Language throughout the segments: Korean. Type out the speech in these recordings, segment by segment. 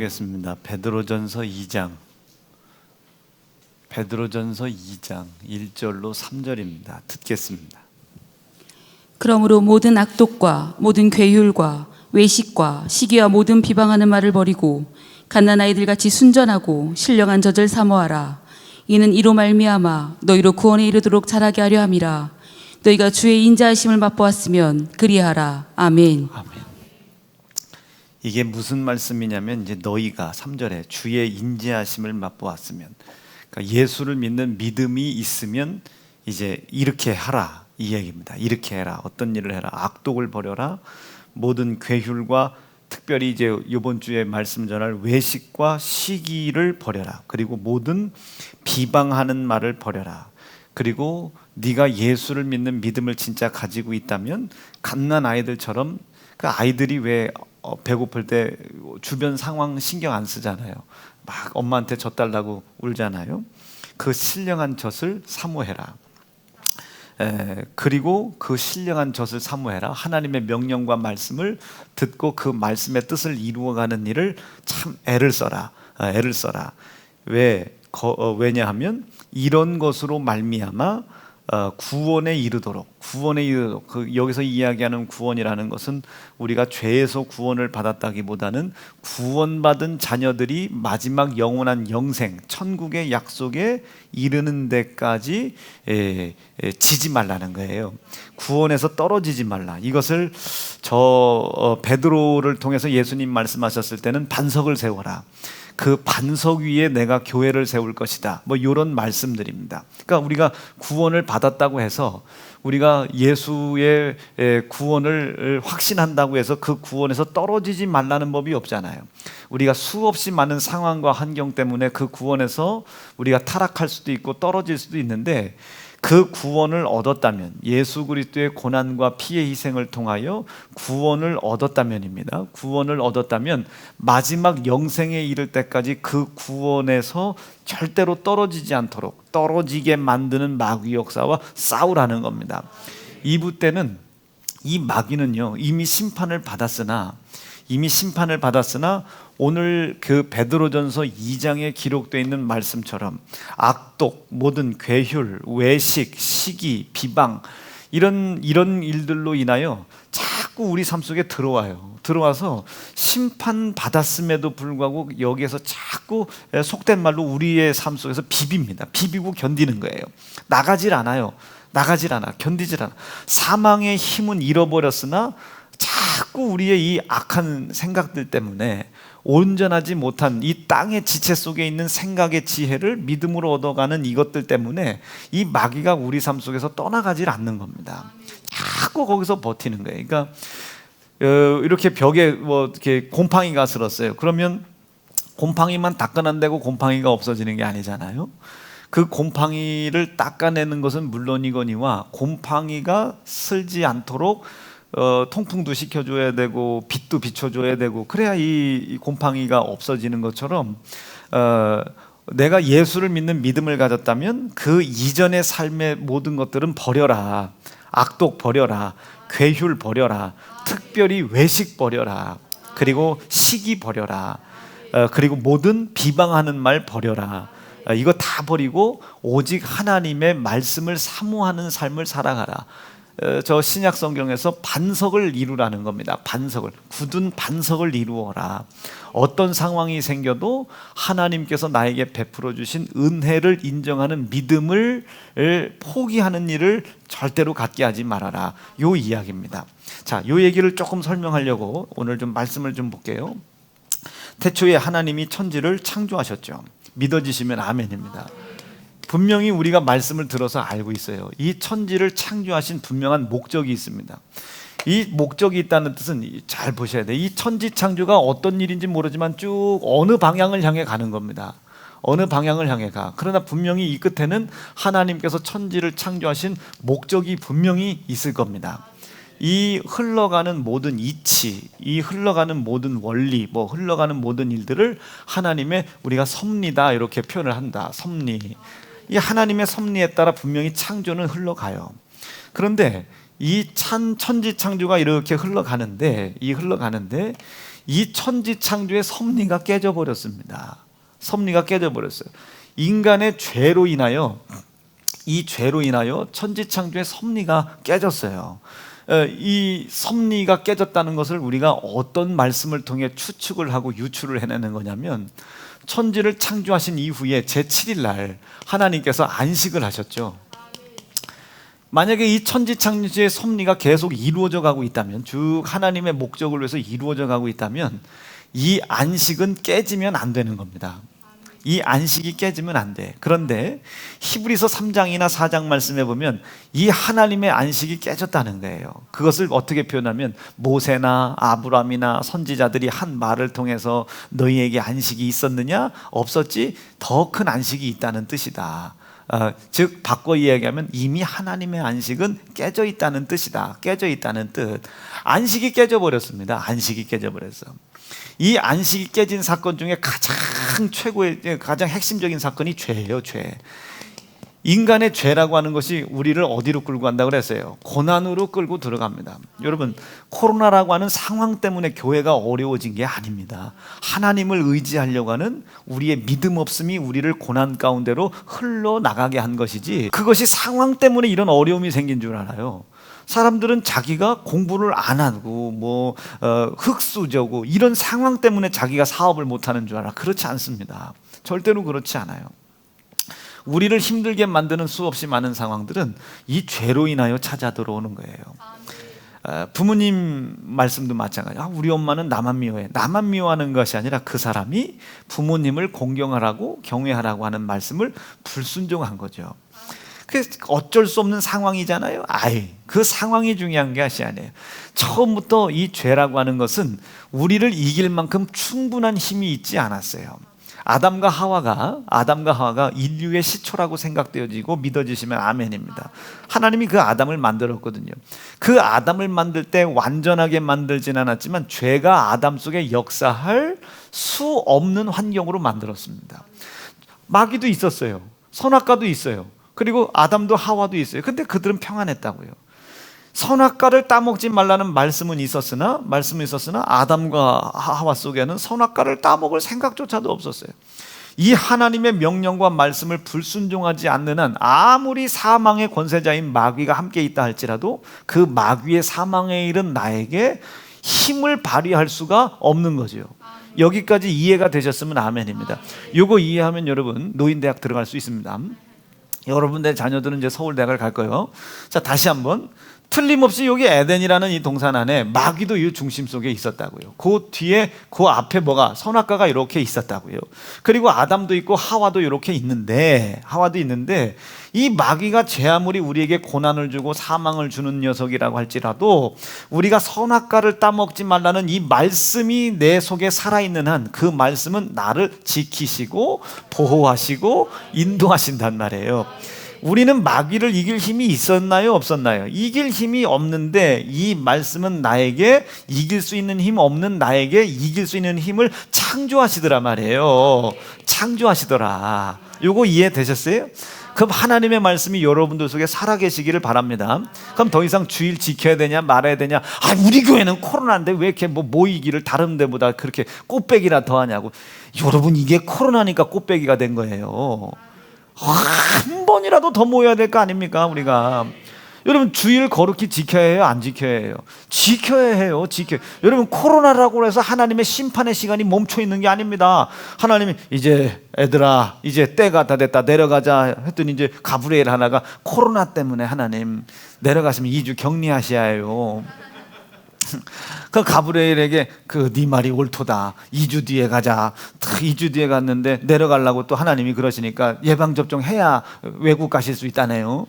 보겠습니다. 베드로전서 2장 1절로 3절입니다. 듣겠습니다. 그러므로 모든 악독과 모든 괴휼과 외식과 시기와 모든 비방하는 말을 버리고 갓난아이들 같이 순전하고 신령한 젖을 사모하라. 이는 이로 말미암아 너희로 구원에 이르도록 자라게 하려 함이라. 너희가 주의 인자하심을 맛보았으면 그리하라. 아멘. 아멘. 이게 무슨 말씀이냐면 이제 너희가 3절에 주의 인자하심을 맛보았으면, 그러니까 예수를 믿는 믿음이 있으면 이제 이렇게 하라 이 얘기입니다. 이렇게 해라. 어떤 일을 해라. 악독을 버려라. 모든 괴휼과 특별히 이제 이번 주에 말씀 전할 외식과 시기를 버려라. 그리고 모든 비방하는 말을 버려라. 그리고 네가 예수를 믿는 믿음을 진짜 가지고 있다면 갓난 아이들처럼, 그 아이들이 왜 배고플 때 주변 상황 신경 안 쓰잖아요. 막 엄마한테 젖 달라고 울잖아요. 그 신령한 젖을 사모해라. 그리고 그 신령한 젖을 사모해라. 하나님의 명령과 말씀을 듣고 그 말씀의 뜻을 이루어가는 일을 참 애를 써라. 애를 써라. 왜냐하면 이런 것으로 말미암아 구원에 이르도록 여기서 이야기하는 구원이라는 것은 우리가 죄에서 구원을 받았다기보다는 구원받은 자녀들이 마지막 영원한 영생, 천국의 약속에 이르는 데까지 지지 말라는 거예요. 구원에서 떨어지지 말라. 이것을 베드로를 통해서 예수님 말씀하셨을 때는 반석을 세워라. 그 반석 위에 내가 교회를 세울 것이다. 뭐 이런 말씀들입니다. 그러니까 우리가 구원을 받았다고 해서, 우리가 예수의 구원을 확신한다고 해서 그 구원에서 떨어지지 말라는 법이 없잖아요. 우리가 수없이 많은 상황과 환경 때문에 그 구원에서 우리가 타락할 수도 있고 떨어질 수도 있는데, 그 구원을 얻었다면, 예수 그리스도의 고난과 피의 희생을 통하여 구원을 얻었다면입니다. 구원을 얻었다면 마지막 영생에 이를 때까지 그 구원에서 절대로 떨어지지 않도록, 떨어지게 만드는 마귀 역사와 싸우라는 겁니다. 2부 때는 이 마귀는요, 이미 심판을 받았으나 오늘 그 베드로전서 2장에 기록되어 있는 말씀처럼 악독, 모든 괴휼, 외식, 시기, 비방, 이런 일들로 인하여 자꾸 우리 삶 속에 들어와서 심판 받았음에도 불구하고 여기에서 자꾸 속된 말로 우리의 삶 속에서 비비고 견디는 거예요. 나가질 않아. 견디질 않아. 사망의 힘은 잃어버렸으나 자꾸 우리의 이 악한 생각들 때문에, 온전하지 못한 이 땅의 지체 속에 있는 생각의 지혜를 믿음으로 얻어가는 이것들 때문에 이 마귀가 우리 삶 속에서 떠나가질 않는 겁니다. 자꾸 거기서 버티는 거예요. 그러니까 이렇게 벽에 이렇게 곰팡이가 슬었어요. 그러면 곰팡이만 닦아낸다고 곰팡이가 없어지는 게 아니잖아요. 그 곰팡이를 닦아내는 것은 물론이거니와 곰팡이가 슬지 않도록 통풍도 시켜줘야 되고 빛도 비춰줘야 되고, 그래야 이 곰팡이가 없어지는 것처럼 내가 예수를 믿는 믿음을 가졌다면 그 이전의 삶의 모든 것들은 버려라. 악독 버려라. 괴휼 버려라. 특별히 외식 버려라. 그리고 시기 버려라. 그리고 모든 비방하는 말 버려라. 이거 다 버리고 오직 하나님의 말씀을 사모하는 삶을 살아가라. 저 신약 성경에서 반석을 이루라는 겁니다. 굳은 반석을 이루어라. 어떤 상황이 생겨도 하나님께서 나에게 베풀어 주신 은혜를 인정하는 믿음을 포기하는 일을 절대로 갖게 하지 말아라. 요 이야기입니다. 자, 요 얘기를 조금 설명하려고 오늘 좀 말씀을 좀 볼게요. 태초에 하나님이 천지를 창조하셨죠. 믿어지시면 아멘입니다. 분명히 우리가 말씀을 들어서 알고 있어요. 이 천지를 창조하신 분명한 목적이 있습니다. 이 목적이 있다는 뜻은 잘 보셔야 돼요. 이 천지 창조가 어떤 일인지 모르지만 쭉 어느 방향을 향해 가는 겁니다. 어느 방향을 향해 가. 그러나 분명히 이 끝에는 하나님께서 천지를 창조하신 목적이 분명히 있을 겁니다. 이 흘러가는 모든 이치, 이 흘러가는 모든 원리, 흘러가는 모든 일들을 하나님의 우리가 섭리다 이렇게 표현을 한다. 섭리. 이 하나님의 섭리에 따라 분명히 창조는 흘러가요. 그런데 이 천지 창조가 이렇게 흘러가는데 이 천지 창조의 섭리가 깨져버렸습니다. 섭리가 깨져버렸어요. 인간의 죄로 인하여, 이 죄로 인하여 천지 창조의 섭리가 깨졌어요. 이 섭리가 깨졌다는 것을 우리가 어떤 말씀을 통해 추측을 하고 유추를 해내는 거냐면, 천지를 창조하신 이후에 제7일 날 하나님께서 안식을 하셨죠. 만약에 이 천지 창조의 섭리가 계속 이루어져 가고 있다면, 쭉 하나님의 목적을 위해서 이루어져 가고 있다면, 이 안식은 깨지면 안 되는 겁니다. 이 안식이 깨지면 안 돼. 그런데 히브리서 3장이나 4장 말씀에 보면 이 하나님의 안식이 깨졌다는 거예요. 그것을 어떻게 표현하면, 모세나 아브라함이나 선지자들이 한 말을 통해서 너희에게 안식이 있었느냐? 없었지? 더 큰 안식이 있다는 뜻이다. 즉 바꿔 이야기하면 이미 하나님의 안식은 깨져 있다는 뜻이다. 깨져 있다는 뜻. 안식이 깨져버렸습니다. 안식이 깨져버렸어. 이 안식이 깨진 사건 중에 가장 최고의, 가장 핵심적인 사건이 죄예요. 죄. 인간의 죄라고 하는 것이 우리를 어디로 끌고 간다고 그랬어요? 고난으로 끌고 들어갑니다. 여러분, 코로나라고 하는 상황 때문에 교회가 어려워진 게 아닙니다. 하나님을 의지하려고 하는 우리의 믿음 없음이 우리를 고난 가운데로 흘러나가게 한 것이지, 그것이 상황 때문에 이런 어려움이 생긴 줄 알아요. 사람들은 자기가 공부를 안 하고 흙수저고 이런 상황 때문에 자기가 사업을 못하는 줄 알아. 그렇지 않습니다. 절대로 그렇지 않아요. 우리를 힘들게 만드는 수없이 많은 상황들은 이 죄로 인하여 찾아 들어오는 거예요. 부모님 말씀도 마찬가지예요. 우리 엄마는 나만 미워해. 나만 미워하는 것이 아니라 그 사람이 부모님을 공경하라고 경외하라고 하는 말씀을 불순종한 거죠. 그래서 어쩔 수 없는 상황이잖아요. 그 상황이 중요한 것이 아니에요. 처음부터 이 죄라고 하는 것은 우리를 이길 만큼 충분한 힘이 있지 않았어요. 아담과 하와가 인류의 시초라고 생각되어지고 믿어지시면 아멘입니다. 하나님이 그 아담을 만들었거든요. 그 아담을 만들 때 완전하게 만들진 않았지만 죄가 아담 속에 역사할 수 없는 환경으로 만들었습니다. 마귀도 있었어요. 선악과도 있어요. 그리고 아담도 하와도 있어요. 근데 그들은 평안했다고요. 선악과를 따먹지 말라는 말씀은 있었으나 아담과 하와 속에는 선악과를 따먹을 생각조차도 없었어요. 이 하나님의 명령과 말씀을 불순종하지 않는 한 아무리 사망의 권세자인 마귀가 함께 있다 할지라도 그 마귀의 사망에 이른 나에게 힘을 발휘할 수가 없는 거죠. 여기까지 이해가 되셨으면 아멘입니다. 이거 이해하면 여러분 노인대학 들어갈 수 있습니다. 여러분들 자녀들은 이제 서울대학을 갈 거예요. 자, 다시 한번. 틀림없이 여기 에덴이라는 이 동산 안에 마귀도 이 중심 속에 있었다고요. 그 뒤에, 그 앞에 뭐가 선악과가 이렇게 있었다고요. 그리고 아담도 있고 하와도 이렇게 있는데, 이 마귀가 제 아무리 우리에게 고난을 주고 사망을 주는 녀석이라고 할지라도 우리가 선악과를 따먹지 말라는 이 말씀이 내 속에 살아있는 한 그 말씀은 나를 지키시고 보호하시고 인도하신단 말이에요. 우리는 마귀를 이길 힘이 있었나요? 없었나요? 이길 힘이 없는데 이 말씀은 나에게 이길 수 있는 힘 없는 나에게 이길 수 있는 힘을 창조하시더라 말이에요. 창조하시더라. 요거 이해되셨어요? 그럼 하나님의 말씀이 여러분들 속에 살아계시기를 바랍니다. 그럼 더 이상 주일 지켜야 되냐 말아야 되냐, 우리 교회는 코로나인데 왜 이렇게 모이기를 다른 데보다 그렇게 꽃배기나 더 하냐고. 여러분, 이게 코로나니까 꽃배기가 된 거예요. 한 번이라도 더 모여야 될 거 아닙니까? 우리가 여러분 주일 거룩히 지켜야 해요? 안 지켜야 해요? 지켜야 해요. 여러분, 코로나라고 해서 하나님의 심판의 시간이 멈춰 있는 게 아닙니다. 하나님이 이제 애들아 이제 때가 다 됐다 내려가자 했더니 이제 가브리엘 하나가 코로나 때문에 하나님 내려가시면 2주 격리하셔야 해요. 그 가브리엘에게 네 말이 옳도다. 2주 뒤에 가자. 2주 뒤에 갔는데 내려가려고 또 하나님이 그러시니까 예방접종 해야 외국 가실 수 있다네요.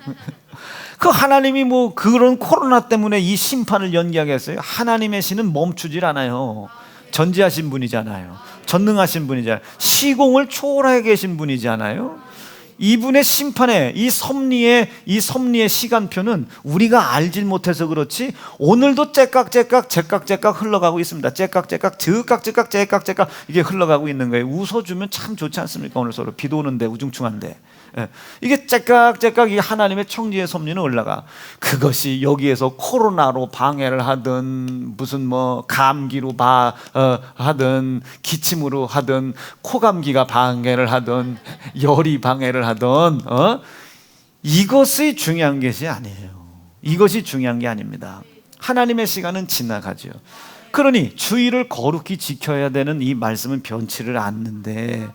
그 하나님이 그런 코로나 때문에 이 심판을 연기하겠어요? 하나님의 신은 멈추질 않아요. 전지하신 분이잖아요. 전능하신 분이잖아요. 시공을 초월하게 계신 분이잖아요. 이분의 심판의 이 섭리의 시간표는 우리가 알질 못해서 그렇지 오늘도 째깍째깍 흘러가고 있습니다. 째깍째깍 째깍째깍 이게 흘러가고 있는 거예요. 웃어주면 참 좋지 않습니까? 오늘 서로 비도 오는데 우중충한데 이게 째깍째깍 이 하나님의 청지의 섭리는 올라가. 그것이 여기에서 코로나로 방해를 하든 무슨 뭐 감기로 하든 기침으로 하든 코감기가 방해를 하든 열이 방해를 하든 이것이 중요한 것이 아니에요. 이것이 중요한 게 아닙니다. 하나님의 시간은 지나가죠. 그러니 주의를 거룩히 지켜야 되는 이 말씀은 변치를 않는데,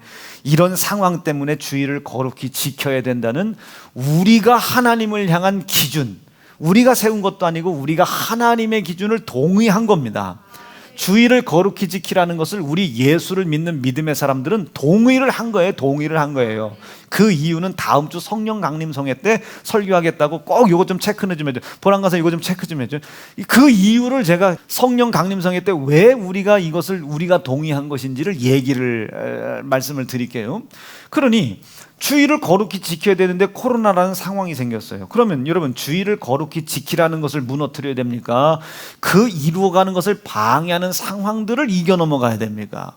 이런 상황 때문에 주의를 거룩히 지켜야 된다는 우리가 하나님을 향한 기준, 우리가 세운 것도 아니고 우리가 하나님의 기준을 동의한 겁니다. 주의를 거룩히 지키라는 것을 우리 예수를 믿는 믿음의 사람들은 동의를 한 거예요. 그 이유는 다음 주 성령 강림성회 때 설교하겠다고 꼭 이거 좀 체크는 좀 해줘. 보람 가서 이거 좀 체크 좀 해줘. 그 이유를 제가 성령 강림성회 때 왜 우리가 동의한 것인지를 말씀을 드릴게요. 그러니 주의를 거룩히 지켜야 되는데 코로나라는 상황이 생겼어요. 그러면 여러분, 주의를 거룩히 지키라는 것을 무너뜨려야 됩니까? 그 이루어가는 것을 방해하는 상황들을 이겨 넘어가야 됩니까?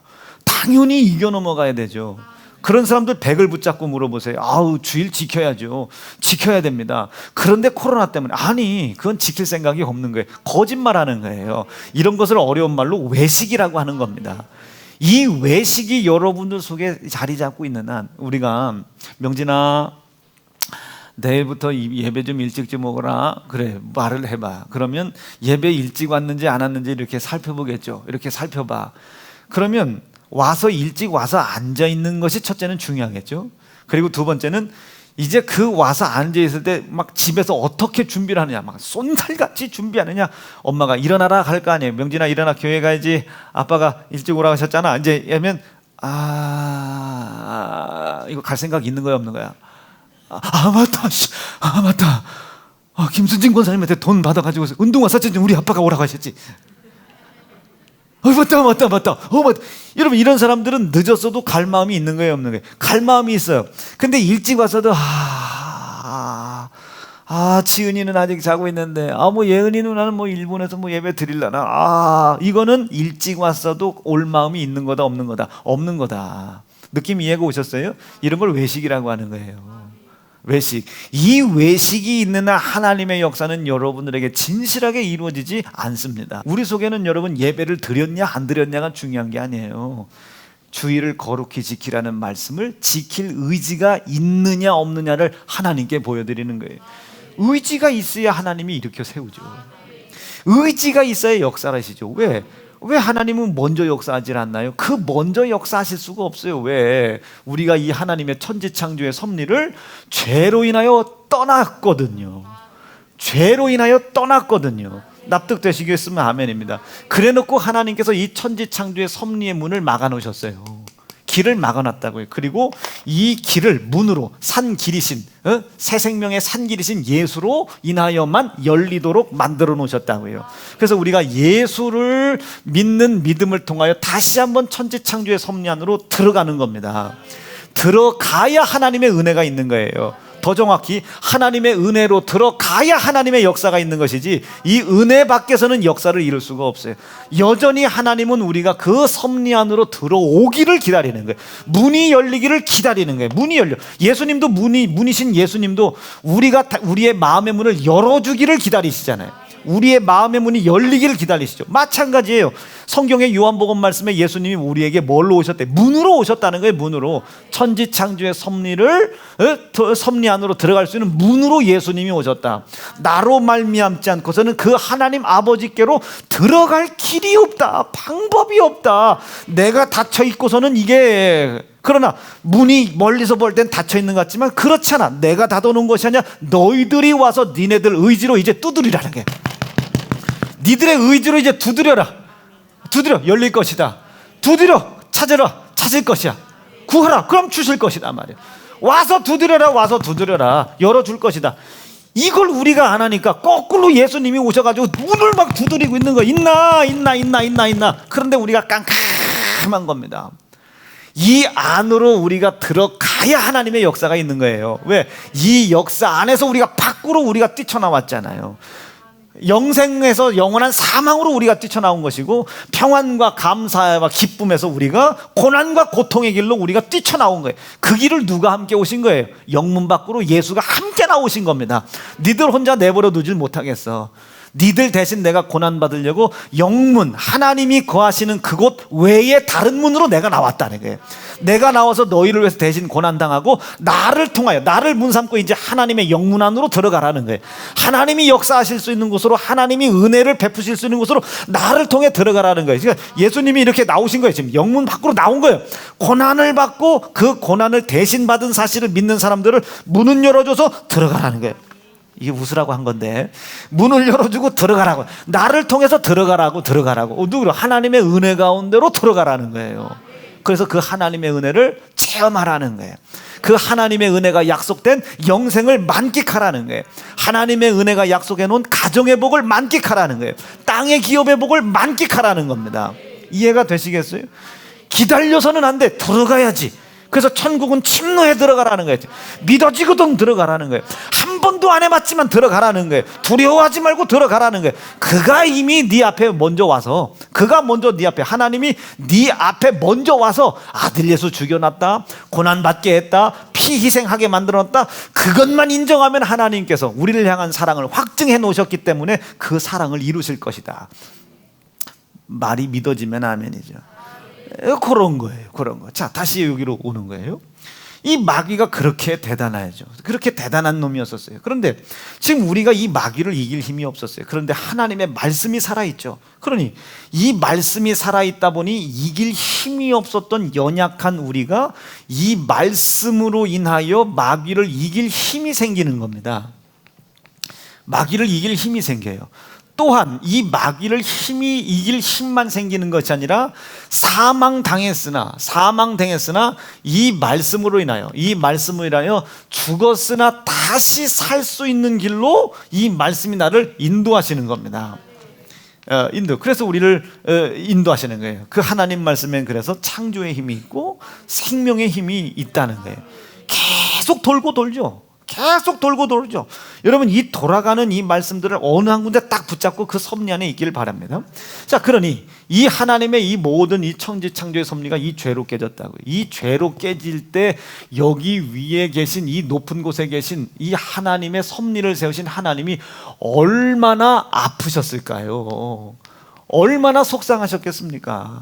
당연히 이겨 넘어가야 되죠. 그런 사람들 100을 붙잡고 물어보세요. 아우, 주의를 지켜야죠. 지켜야 됩니다. 그런데 코로나 때문에, 아니, 그건 지킬 생각이 없는 거예요. 거짓말하는 거예요. 이런 것을 어려운 말로 외식이라고 하는 겁니다. 이 외식이 여러분들 속에 자리 잡고 있는 한, 우리가 명진아 내일부터 예배 좀 일찍 좀 오거라, 그래, 말을 해봐. 그러면 예배 일찍 왔는지 안 왔는지 이렇게 살펴보겠죠. 이렇게 살펴봐. 그러면 일찍 와서 앉아 있는 것이 첫째는 중요하겠죠. 그리고 두 번째는 이제 그 와서 앉아 있을 때 막 집에서 어떻게 준비를 하느냐, 막 쏜살같이 준비하느냐. 엄마가 일어나라 할 거 아니에요. 명진아 일어나, 교회 가야지. 아빠가 일찍 오라고 하셨잖아. 이제 하면 이거 갈 생각 있는 거야 없는 거야? 맞다. 김순진 권사님한테 돈 받아가지고 운동화 샀지. 우리 아빠가 오라고 하셨지. 맞다. 여러분, 이런 사람들은 늦었어도 갈 마음이 있는 거예요 없는 거예요? 갈 마음이 있어요. 근데 일찍 와서도 지은이는 아직 자고 있는데, 뭐 예은이 누나는 뭐 일본에서 뭐 예배 드리려나. 이거는 일찍 왔어도 올 마음이 있는 거다 없는 거다? 없는 거다. 느낌 이해가 오셨어요? 이런 걸 외식이라고 하는 거예요. 외식. 이 외식이 있는 한 하나님의 역사는 여러분들에게 진실하게 이루어지지 않습니다. 우리 속에는 여러분, 예배를 드렸냐 안 드렸냐가 중요한 게 아니에요. 주의를 거룩히 지키라는 말씀을 지킬 의지가 있느냐 없느냐를 하나님께 보여드리는 거예요. 의지가 있어야 하나님이 일으켜 세우죠. 의지가 있어야 역사하시죠. 왜 하나님은 먼저 역사하지 않나요? 그 먼저 역사하실 수가 없어요. 왜? 우리가 이 하나님의 천지창조의 섭리를 죄로 인하여 떠났거든요. 납득되시겠으면 아멘입니다. 그래놓고 하나님께서 이 천지창조의 섭리의 문을 막아놓으셨어요. 길을 막아놨다고요. 그리고 이 길을 문으로 산 길이신, 새 생명의 산 길이신 예수로 인하여만 열리도록 만들어 놓으셨다고요. 그래서 우리가 예수를 믿는 믿음을 통하여 다시 한번 천지창조의 섭리 안으로 들어가는 겁니다. 들어가야 하나님의 은혜가 있는 거예요. 더 정확히 하나님의 은혜로 들어가야 하나님의 역사가 있는 것이지, 이 은혜 밖에서는 역사를 이룰 수가 없어요. 여전히 하나님은 우리가 그 섭리 안으로 들어오기를 기다리는 거예요. 문이 열리기를 기다리는 거예요. 문이 열려. 예수님도 문이신 예수님도 우리의 마음의 문을 열어주기를 기다리시잖아요. 우리의 마음의 문이 열리기를 기다리시죠. 마찬가지예요. 성경의 요한복음 말씀에 예수님이 우리에게 뭘로 오셨대? 문으로 오셨다는 거예요. 문으로. 천지창조의 섭리 안으로 들어갈 수 있는 문으로 예수님이 오셨다. 나로 말미암지 않고서는 그 하나님 아버지께로 들어갈 길이 없다. 방법이 없다. 내가 닫혀 있고서는 그러나 문이 멀리서 볼 땐 닫혀 있는 것 같지만 그렇지 않아. 내가 닫아놓은 것이 아니라 너희들이 와서 니네들 의지로 이제 두드리라는 게. 니들의 의지로 이제 두드려 열릴 것이다. 두드려 찾으라 찾을 것이야. 구하라 그럼 주실 것이다 말이야. 와서 두드려라 열어줄 것이다. 이걸 우리가 안 하니까 거꾸로 예수님이 오셔가지고 문을 막 두드리고 있는 거야. 있나. 그런데 우리가 깜깜한 겁니다. 이 안으로 우리가 들어가야 하나님의 역사가 있는 거예요. 왜? 이 역사 안에서 우리가 밖으로 우리가 뛰쳐나왔잖아요. 영생에서 영원한 사망으로 우리가 뛰쳐나온 것이고, 평안과 감사와 기쁨에서 우리가 고난과 고통의 길로 우리가 뛰쳐나온 거예요. 그 길을 누가 함께 오신 거예요? 영문 밖으로 예수가 함께 나오신 겁니다. 니들 혼자 내버려 두질 못하겠어. 니들 대신 내가 고난 받으려고 영문, 하나님이 거하시는 그곳 외에 다른 문으로 내가 나왔다는 거예요. 내가 나와서 너희를 위해서 대신 고난당하고, 나를 통하여, 나를 문 삼고 이제 하나님의 영문 안으로 들어가라는 거예요. 하나님이 역사하실 수 있는 곳으로, 하나님이 은혜를 베푸실 수 있는 곳으로 나를 통해 들어가라는 거예요. 그러니까 예수님이 이렇게 나오신 거예요. 지금 영문 밖으로 나온 거예요. 고난을 받고 그 고난을 대신 받은 사실을 믿는 사람들을 문은 열어줘서 들어가라는 거예요. 이게 웃으라고 한 건데, 문을 열어주고 들어가라고, 나를 통해서 들어가라고. 누구로? 하나님의 은혜 가운데로 들어가라는 거예요. 그래서 그 하나님의 은혜를 체험하라는 거예요. 그 하나님의 은혜가 약속된 영생을 만끽하라는 거예요. 하나님의 은혜가 약속해 놓은 가정의 복을 만끽하라는 거예요. 땅의 기업의 복을 만끽하라는 겁니다. 이해가 되시겠어요? 기다려서는 안 돼. 들어가야지. 그래서 천국은 침노에 들어가라는 거예요. 믿어지거든 들어가라는 거예요. 한 번도 안 해봤지만 들어가라는 거예요. 두려워하지 말고 들어가라는 거예요. 그가 이미 네 앞에 먼저 와서, 그가 먼저 네 앞에, 하나님이 네 앞에 먼저 와서 아들 예수 죽여놨다, 고난받게 했다, 피 희생하게 만들어놨다, 그것만 인정하면 하나님께서 우리를 향한 사랑을 확증해 놓으셨기 때문에 그 사랑을 이루실 것이다. 말이 믿어지면 아멘이죠. 그런 거예요. 그런 거. 자, 다시 여기로 오는 거예요. 이 마귀가 그렇게 대단하죠. 그렇게 대단한 놈이었었어요. 그런데 지금 우리가 이 마귀를 이길 힘이 없었어요. 그런데 하나님의 말씀이 살아있죠. 그러니 이 말씀이 살아있다 보니 이길 힘이 없었던 연약한 우리가 이 말씀으로 인하여 마귀를 이길 힘이 생기는 겁니다. 마귀를 이길 힘이 생겨요. 또한 이 마귀를 이길 힘만 생기는 것이 아니라 사망당했으나 이 말씀으로 인하여 죽었으나 다시 살 수 있는 길로 이 말씀이 나를 인도하시는 겁니다. 그래서 우리를 인도하시는 거예요. 그 하나님 말씀엔 그래서 창조의 힘이 있고 생명의 힘이 있다는 거예요. 계속 돌고 돌죠. 여러분, 이 돌아가는 이 말씀들을 어느 한 군데 딱 붙잡고 그 섭리 안에 있기를 바랍니다. 자, 그러니 이 하나님의 이 모든 이 천지창조의 섭리가 이 죄로 깨졌다고요. 이 죄로 깨질 때 여기 위에 계신, 이 높은 곳에 계신 이 하나님의 섭리를 세우신 하나님이 얼마나 아프셨을까요? 얼마나 속상하셨겠습니까?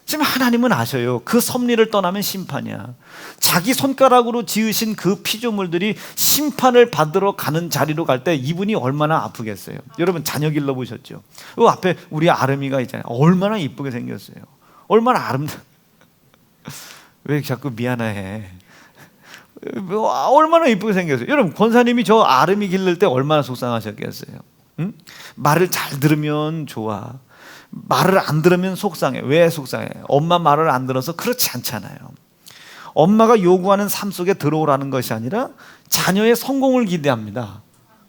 지금 하나님은 아셔요. 그 섭리를 떠나면 심판이야. 자기 손가락으로 지으신 그 피조물들이 심판을 받으러 가는 자리로 갈 때 이분이 얼마나 아프겠어요. 여러분, 자녀 길러보셨죠? 그 앞에 우리 아름이가 있잖아요. 얼마나 이쁘게 생겼어요. 얼마나 왜 자꾸 미안해? 얼마나 이쁘게 생겼어요. 여러분, 권사님이 저 아름이 기를 때 얼마나 속상하셨겠어요. 응? 말을 잘 들으면 좋아. 말을 안 들으면 속상해. 왜 속상해? 엄마 말을 안 들어서 그렇지 않잖아요. 엄마가 요구하는 삶 속에 들어오라는 것이 아니라 자녀의 성공을 기대합니다.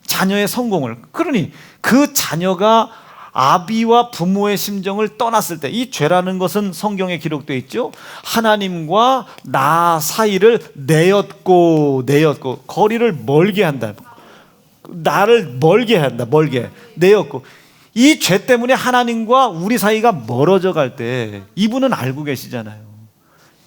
자녀의 성공을. 그러니 그 자녀가 아비와 부모의 심정을 떠났을 때, 이 죄라는 것은 성경에 기록되어 있죠. 하나님과 나 사이를 내었고 거리를 멀게 한다. 나를 멀게 한다. 내었고. 이 죄 때문에 하나님과 우리 사이가 멀어져 갈 때 이분은 알고 계시잖아요.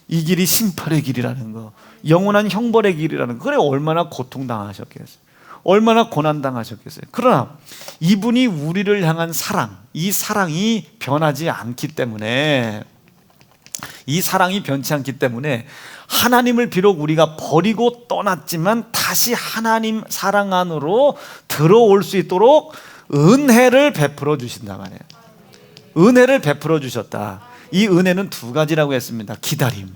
이 길이 심판의 길이라는 거, 영원한 형벌의 길이라는 거. 그래, 얼마나 고통당하셨겠어요. 얼마나 고난당하셨겠어요. 그러나 이분이 우리를 향한 사랑, 이 사랑이 변하지 않기 때문에, 하나님을 비록 우리가 버리고 떠났지만 다시 하나님 사랑 안으로 들어올 수 있도록 은혜를 베풀어 주신다 말이에요. 은혜를 베풀어 주셨다. 이 은혜는 두 가지라고 했습니다. 기다림.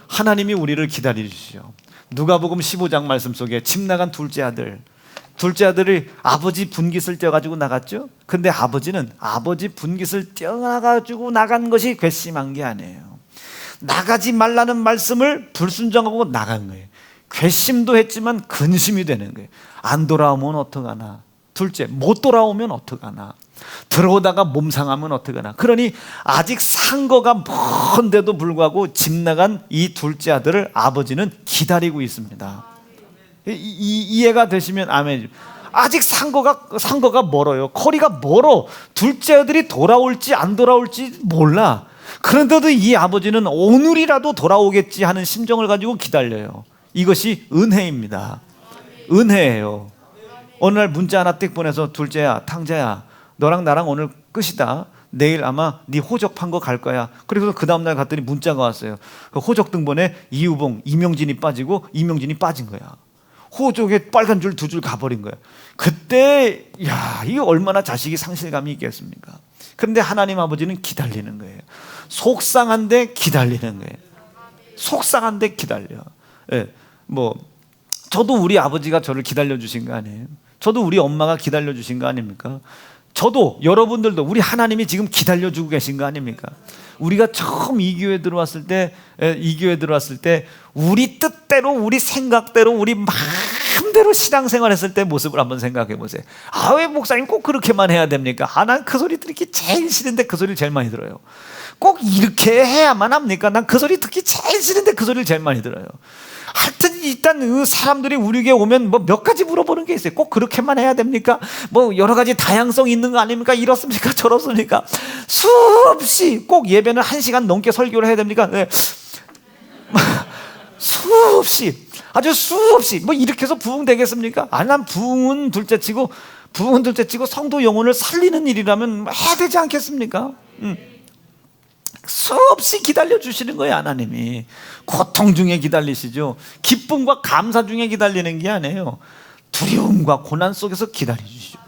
하나님이 우리를 기다리시죠. 누가복음 15장 말씀 속에 집 나간 둘째 아들이 아버지 분깃을 떼어가지고 나갔죠. 근데 아버지는 아버지 분깃을 떼어가지고 나간 것이 괘씸한 게 아니에요. 나가지 말라는 말씀을 불순종하고 나간 거예요. 괘씸도 했지만 근심이 되는 거예요. 안 돌아오면 어떡하나. 둘째, 못 돌아오면 어떡하나. 들어오다가 몸 상하면 어떡하나. 그러니 아직 상거가 먼데도 불구하고 집 나간 이 둘째 아들을 아버지는 기다리고 있습니다. 이해가 되시면 아멘. 아직 상거가 멀어요. 거리가 멀어. 둘째 아들이 돌아올지 안 돌아올지 몰라. 그런데도 이 아버지는 오늘이라도 돌아오겠지 하는 심정을 가지고 기다려요. 이것이 은혜입니다. 은혜예요. 어느 날 문자 하나 띡 보내서 둘째야, 탕자야, 너랑 나랑 오늘 끝이다. 내일 아마 네 호적 판 거 갈 거야. 그래서 그 다음날 갔더니 문자가 왔어요. 그 호적 등본에 이우봉, 이명진이 빠지고 이명진이 빠진 거야. 호적에 빨간 줄 두 줄 가버린 거야. 그때 야, 이거 얼마나 자식이 상실감이 있겠습니까? 그런데 하나님 아버지는 기다리는 거예요. 속상한데 기다리는 거예요. 속상한데 기다려. 예, 뭐 저도 우리 아버지가 저를 기다려 주신 거 아니에요? 저도 우리 엄마가 기다려 주신 거 아닙니까? 저도, 여러분들도 우리 하나님이 지금 기다려 주고 계신 거 아닙니까? 우리가 처음 이 교회 들어왔을 때 우리 뜻대로, 우리 생각대로, 우리 마음대로 신앙생활 했을 때 모습을 한번 생각해 보세요. 아, 왜 목사님 꼭 그렇게만 해야 됩니까? 아, 난 그 소리 듣기 제일 싫은데 그 소리를 제일 많이 들어요. 꼭 이렇게 해야만 합니까? 난 그 소리 듣기 제일 싫은데 그 소리를 제일 많이 들어요. 하여튼 일단 사람들이 우리에게 오면 뭐 몇 가지 물어보는 게 있어요. 꼭 그렇게만 해야 됩니까? 뭐 여러 가지 다양성 있는 거 아닙니까? 이렇습니까? 저렇습니까? 수없이 꼭 예배는 1시간 넘게 설교를 해야 됩니까? 네. 수없이, 아주 수없이 뭐 이렇게 해서 부흥 되겠습니까? 아니, 난 부흥은 둘째치고 성도 영혼을 살리는 일이라면 해야 되지 않겠습니까? 수없이 기다려 주시는 거예요. 하나님이 고통 중에 기다리시죠. 기쁨과 감사 중에 기다리는 게 아니에요. 두려움과 고난 속에서 기다려 주시죠.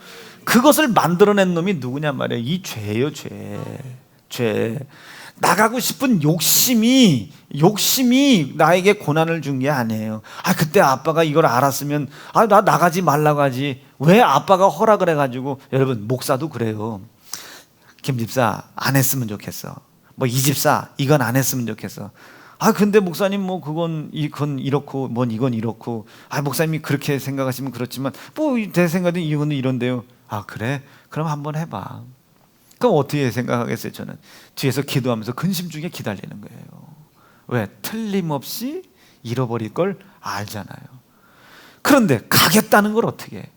그것을 만들어낸 놈이 누구냐 말이에요. 이 죄예요. 죄. 나가고 싶은 욕심이 나에게 고난을 준 게 아니에요. 아, 그때 아빠가 이걸 알았으면 나 나가지 말라고 하지. 왜 아빠가 허락을 해가지고. 여러분, 목사도 그래요. 김 집사 안 했으면 좋겠어. 뭐 이 집사 이건 안 했으면 좋겠어. 아, 근데 목사님 뭐 그건 이렇고 뭔 이건 이렇고. 아, 목사님이 그렇게 생각하시면 그렇지만 뭐 제 생각엔 이거는 이런데요. 아, 그래? 그럼 한번 해봐. 그럼 어떻게 생각하겠어요? 저는 뒤에서 기도하면서 근심 중에 기다리는 거예요. 왜? 틀림없이 잃어버릴 걸 알잖아요. 그런데 가겠다는 걸 어떻게 해?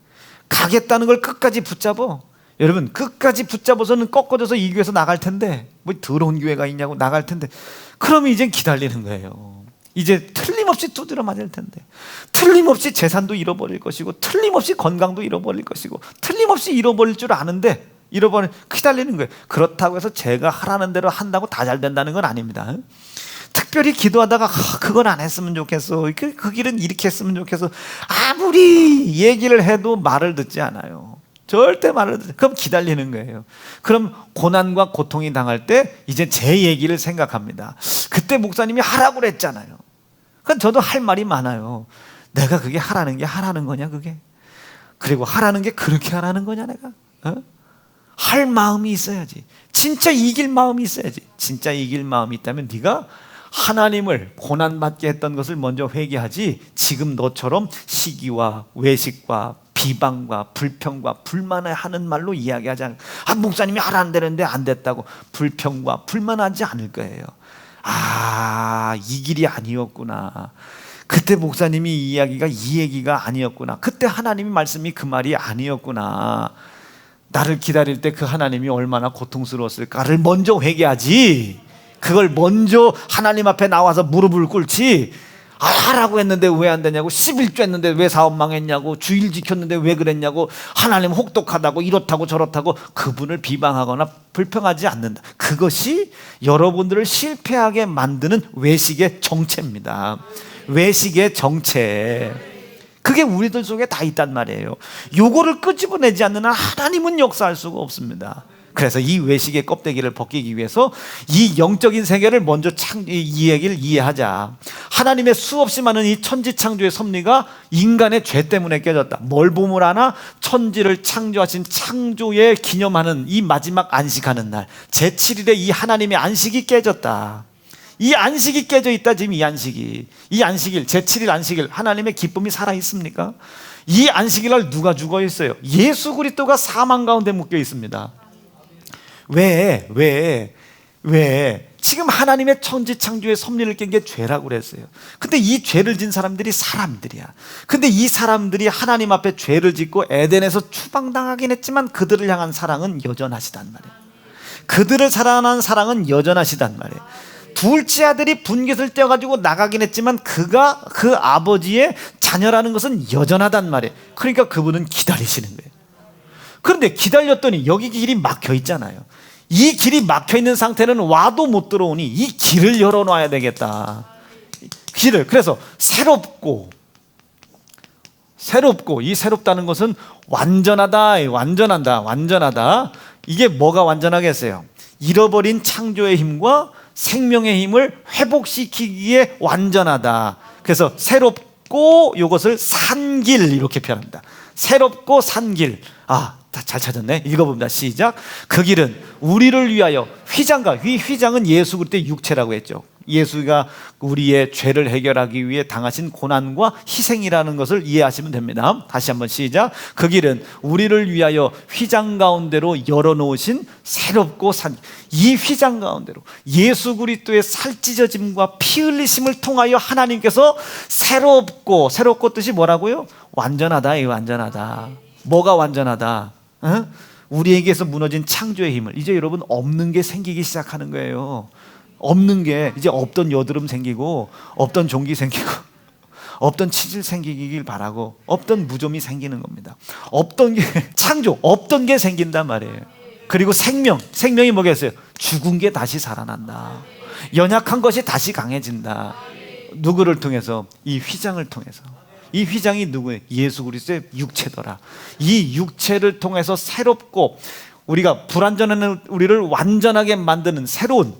가겠다는 걸 끝까지 붙잡어. 여러분, 끝까지 붙잡아서는 꺾어져서 이 교회에서 나갈 텐데, 뭐 더러운 교회가 있냐고 나갈 텐데, 그러면 이젠 기다리는 거예요. 이제 틀림없이 두드려 맞을 텐데, 틀림없이 재산도 잃어버릴 것이고, 틀림없이 건강도 잃어버릴 것이고, 틀림없이 잃어버릴 줄 아는데 기다리는 거예요. 그렇다고 해서 제가 하라는 대로 한다고 다 잘 된다는 건 아닙니다. 특별히 기도하다가 그건 안 했으면 좋겠어, 그 길은 이렇게 했으면 좋겠어, 아무리 얘기를 해도 말을 듣지 않아요. 절대 말을 듣지. 그럼 기다리는 거예요. 그럼 고난과 고통이 당할 때 이제 제 얘기를 생각합니다. 그때 목사님이 하라고 그랬잖아요. 그럼 저도 할 말이 많아요. 내가 그게 하라는 게 하라는 거냐 그게? 그리고 하라는 게 그렇게 하라는 거냐 내가? 할 마음이 있어야지. 진짜 이길 마음이 있어야지. 진짜 이길 마음이 있다면 네가 하나님을 고난받게 했던 것을 먼저 회개하지, 지금 너처럼 시기와 외식과 비방과 불평과 불만을 하는 말로 이야기하지 않을. 아, 목사님이 하라는 대로인데 안 됐다고 불평과 불만하지 않을 거예요. 아, 이 길이 아니었구나. 그때 목사님이 이 이야기가 이 얘기가 아니었구나. 그때 하나님이 말씀이 그 말이 아니었구나. 나를 기다릴 때 그 하나님이 얼마나 고통스러웠을까를 먼저 회개하지, 그걸 먼저 하나님 앞에 나와서 무릎을 꿇지, 아, 하라고 했는데 왜 안 되냐고, 11조 했는데 왜 사업 망했냐고, 주일 지켰는데 왜 그랬냐고, 하나님 혹독하다고 이렇다고 저렇다고 그분을 비방하거나 불평하지 않는다. 그것이 여러분들을 실패하게 만드는 외식의 정체입니다. 외식의 정체. 그게 우리들 속에 다 있단 말이에요. 요거를 끄집어내지 않는 한 하나님은 역사할 수가 없습니다. 그래서 이 외식의 껍데기를 벗기기 위해서 이 영적인 세계를 먼저 이 얘기를 이해하자. 하나님의 수없이 많은 이 천지창조의 섭리가 인간의 죄 때문에 깨졌다. 뭘 보물 하나? 천지를 창조하신 창조의 기념하는 이 마지막 안식하는 날, 제7일에 이 하나님의 안식이 깨졌다. 이 안식이 깨져 있다. 지금 이 안식일, 제7일 안식일, 하나님의 기쁨이 살아 있습니까? 이 안식일 날 누가 죽어 있어요? 예수 그리스도가 사망 가운데 묶여 있습니다. 왜? 지금 하나님의 천지창조의 섭리를 깬 게 죄라고 그랬어요. 근데 이 죄를 진 사람들이 사람들이야. 근데 이 사람들이 하나님 앞에 죄를 짓고 에덴에서 추방당하긴 했지만 그들을 향한 사랑은 여전하시단 말이에요. 그들을 사랑하는 사랑은 여전하시단 말이에요. 둘째 아들이 분깃을 떼어가지고 나가긴 했지만 그가 그 아버지의 자녀라는 것은 여전하단 말이에요. 그러니까 그분은 기다리시는 거예요. 그런데 기다렸더니 여기 길이 막혀 있잖아요. 이 길이 막혀 있는 상태는 와도 못 들어오니 이 길을 열어놔야 되겠다. 길을. 그래서 새롭고 이 새롭다는 것은 완전하다. 이게 뭐가 완전하겠어요? 잃어버린 창조의 힘과 생명의 힘을 회복시키기에 완전하다. 그래서 새롭고 이것을 산길 이렇게 표현합니다. 새롭고 산길. 잘 찾았네. 읽어봅니다. 시작. 그 길은 우리를 위하여 휘장과 이 휘장은 예수 그리스도의 육체라고 했죠. 예수가 우리의 죄를 해결하기 위해 당하신 고난과 희생이라는 것을 이해하시면 됩니다. 다시 한번 시작. 그 길은 우리를 위하여 휘장 가운데로 열어놓으신 새롭고 이 휘장 가운데로 예수 그리스도의 살찢어짐과 피 흘리심을 통하여 하나님께서 새롭고 뜻이 뭐라고요? 완전하다. 뭐가 완전하다? 우리에게서 무너진 창조의 힘을 이제 여러분 없는 게 생기기 시작하는 거예요. 없는 게 이제 없던 여드름 생기고 없던 종기 생기고 없던 치질 생기길 바라고 없던 무좀이 생기는 겁니다. 없던 게 창조, 없던 게 생긴단 말이에요. 그리고 생명이 뭐겠어요? 죽은 게 다시 살아난다. 연약한 것이 다시 강해진다. 누구를 통해서? 이 휘장을 통해서. 이 휘장이 누구예요? 예수 그리스도의 육체더라. 이 육체를 통해서 새롭고 우리가 불완전한 우리를 완전하게 만드는 새로운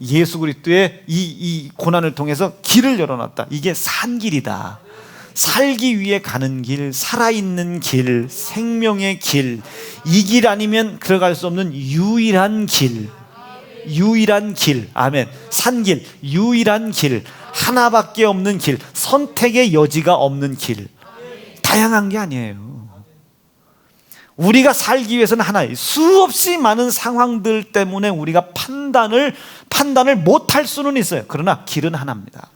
예수 그리스도의 이 고난을 통해서 길을 열어놨다. 이게 산길이다. 살기 위해 가는 길, 살아있는 길, 생명의 길. 이 길 아니면 들어갈 수 없는 유일한 길. 아멘. 산길, 유일한 길, 하나밖에 없는 길, 선택의 여지가 없는 길. 다양한 게 아니에요. 우리가 살기 위해서는 하나예요. 수없이 많은 상황들 때문에 우리가 판단을 못할 수는 있어요. 그러나 길은 하나입니다.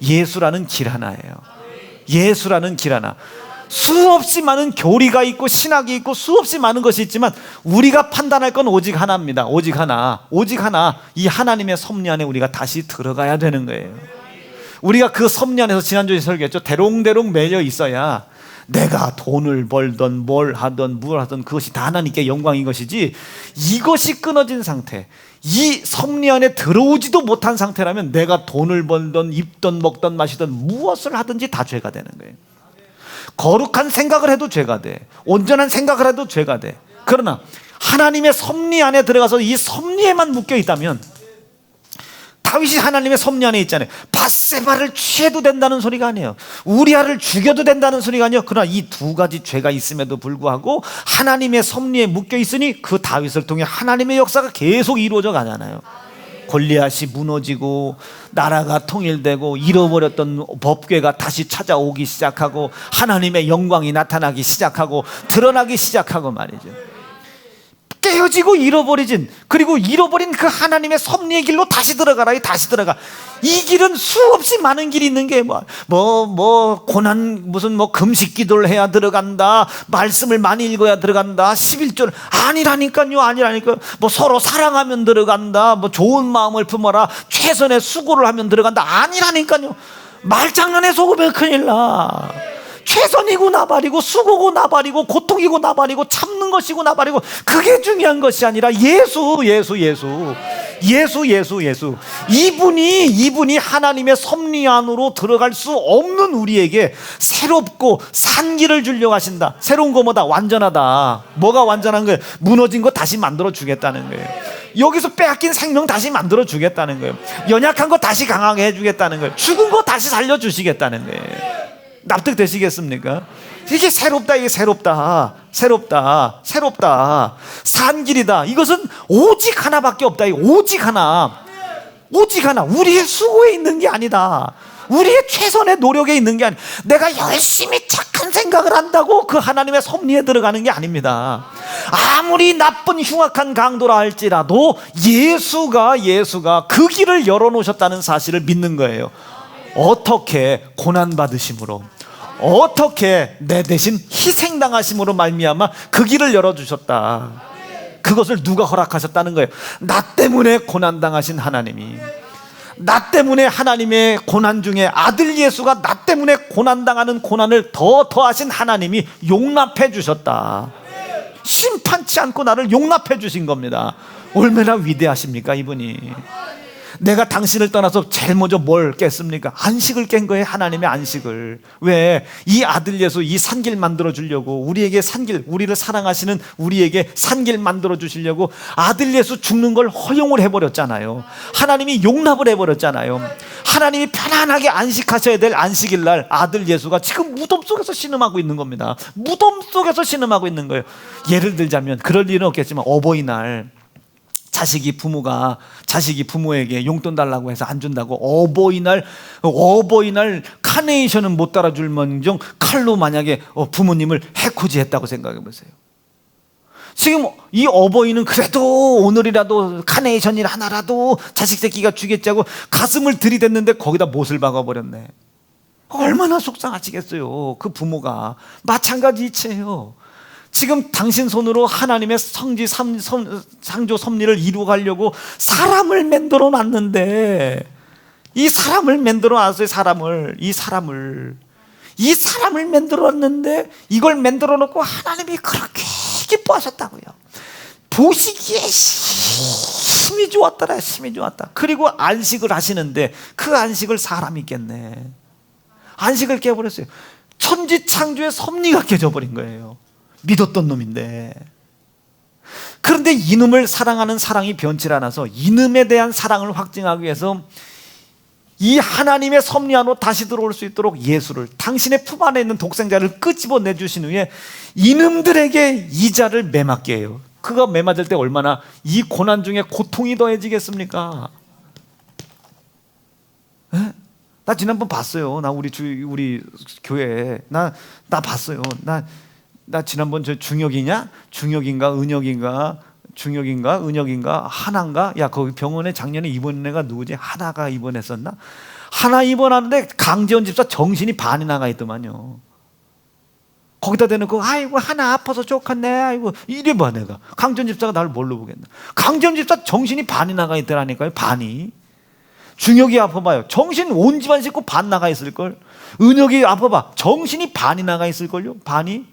예수라는 길 하나예요. 수없이 많은 교리가 있고 신학이 있고 수없이 많은 것이 있지만 우리가 판단할 건 오직 하나입니다. 오직 하나. 이 하나님의 섭리 안에 우리가 다시 들어가야 되는 거예요. 우리가 그 섭리 안에서 지난주에 설교했죠. 대롱대롱 매여 있어야 내가 돈을 벌던 뭘 하던 그것이 다 하나님께 영광인 것이지, 이것이 끊어진 상태, 이 섭리 안에 들어오지도 못한 상태라면 내가 돈을 벌던 입던 먹던 마시던 무엇을 하든지 다 죄가 되는 거예요. 거룩한 생각을 해도 죄가 돼. 온전한 생각을 해도 죄가 돼. 그러나 하나님의 섭리 안에 들어가서 이 섭리에만 묶여 있다면, 다윗이 하나님의 섭리 안에 있잖아요. 밧세바를 취해도 된다는 소리가 아니에요. 우리아를 죽여도 된다는 소리가 아니에요. 그러나 이 두 가지 죄가 있음에도 불구하고 하나님의 섭리에 묶여 있으니 그 다윗을 통해 하나님의 역사가 계속 이루어져 가잖아요. 골리앗이 무너지고 나라가 통일되고 잃어버렸던 법궤가 다시 찾아오기 시작하고 하나님의 영광이 나타나기 시작하고 드러나기 시작하고 말이죠. 깨어지고 잃어버린 그 하나님의 섭리의 길로 다시 들어가라. 다시 들어가. 이 길은 수없이 많은 길이 있는 게 고난 무슨 금식 기도를 해야 들어간다, 말씀을 많이 읽어야 들어간다, 11절 아니라니까요. 서로 사랑하면 들어간다, 좋은 마음을 품어라, 최선의 수고를 하면 들어간다. 아니라니까요. 말장난에 속으면 큰일 나. 최선이고 나발이고 수고고 나발이고 고통이고 나발이고 참는 것이고 나발이고, 그게 중요한 것이 아니라 예수. 이분이 하나님의 섭리 안으로 들어갈 수 없는 우리에게 새롭고 산 길을 주려고 하신다. 새로운 거 뭐다? 완전하다. 뭐가 완전한 거예요? 무너진 거 다시 만들어 주겠다는 거예요. 여기서 빼앗긴 생명 다시 만들어 주겠다는 거예요. 연약한 거 다시 강하게 해주겠다는 거예요. 죽은 거 다시 살려주시겠다는 거예요. 납득되시겠습니까? 이게 새롭다. 산 길이다. 이것은 오직 하나밖에 없다. 오직 하나. 우리의 수고에 있는 게 아니다. 우리의 최선의 노력에 있는 게 아니에요. 내가 열심히 착한 생각을 한다고 그 하나님의 섭리에 들어가는 게 아닙니다. 아무리 나쁜 흉악한 강도라 할지라도 예수가 그 길을 열어놓으셨다는 사실을 믿는 거예요. 어떻게? 고난받으심으로, 어떻게? 내 대신 희생당하심으로 말미암아 그 길을 열어주셨다. 그것을 누가 허락하셨다는 거예요? 나 때문에 고난당하신 하나님이, 나 때문에 하나님의 고난 중에 아들 예수가 나 때문에 고난당하는 고난을 더하신 하나님이 용납해 주셨다. 심판치 않고 나를 용납해 주신 겁니다. 얼마나 위대하십니까 이분이. 내가 당신을 떠나서 제일 먼저 뭘 깼습니까? 안식을 깬 거예요. 하나님의 안식을. 왜? 이 아들 예수, 이 산길 만들어 주려고, 우리에게 산길, 우리를 사랑하시는 우리에게 산길 만들어 주시려고 아들 예수 죽는 걸 허용을 해버렸잖아요. 하나님이 용납을 해버렸잖아요. 하나님이 편안하게 안식하셔야 될 안식일 날 아들 예수가 지금 무덤 속에서 신음하고 있는 겁니다. 무덤 속에서 신음하고 있는 거예요. 예를 들자면, 그럴 일은 없겠지만 어버이날 자식이 부모에게 용돈 달라고 해서 안 준다고 어버이날 카네이션은 못 달아줄 망정 칼로 만약에 부모님을 해코지했다고 생각해 보세요. 지금 이 어버이는 그래도 오늘이라도 카네이션이 하나라도 자식 새끼가 주겠자고 가슴을 들이댔는데 거기다 못을 박아버렸네. 얼마나 속상하시겠어요. 그 부모가. 마찬가지 이치예요. 지금 당신 손으로 하나님의 창조 섭리를 이루어가려고 사람을 만들어 놨는데, 이 사람을 만들어 놨어요. 이 사람을 만들어 놨는데, 이걸 만들어 놓고 하나님이 그렇게 기뻐하셨다고요. 보시기에 힘이 좋았더라. 그리고 안식을 하시는데 그 안식을 사람이 깼네. 안식을 깨버렸어요. 천지 창조의 섭리가 깨져버린 거예요. 믿었던 놈인데. 그런데 이놈을 사랑하는 사랑이 변치 않아서 이놈에 대한 사랑을 확증하기 위해서 이 하나님의 섭리 안으로 다시 들어올 수 있도록 예수를, 당신의 품 안에 있는 독생자를 끄집어 내주신 후에 이놈들에게 이자를 매맞게 해요. 그가 매맞을 때 얼마나 이 고난 중에 고통이 더해지겠습니까? 에? 나 지난번 봤어요. 나 우리 교회에 나 봤어요. 나 지난번 저 중혁인가 은혁인가 하나인가, 야 거기 병원에 작년에 입원한 애가 누구지? 하나가 입원했었나? 하나 입원하는데 강재원 집사 정신이 반이 나가 있더만요. 거기다 대놓고 아이고 하나 아파서 좋겠네, 아이고 이래 봐. 내가 강재원 집사가 나를 뭘로 보겠나? 강재원 집사 정신이 반이 나가 있더라니까요. 반이. 중혁이 아파봐요. 정신 온 집안 싣고 반 나가 있을걸. 은혁이 아파봐. 정신이 반이 나가 있을걸요. 반이.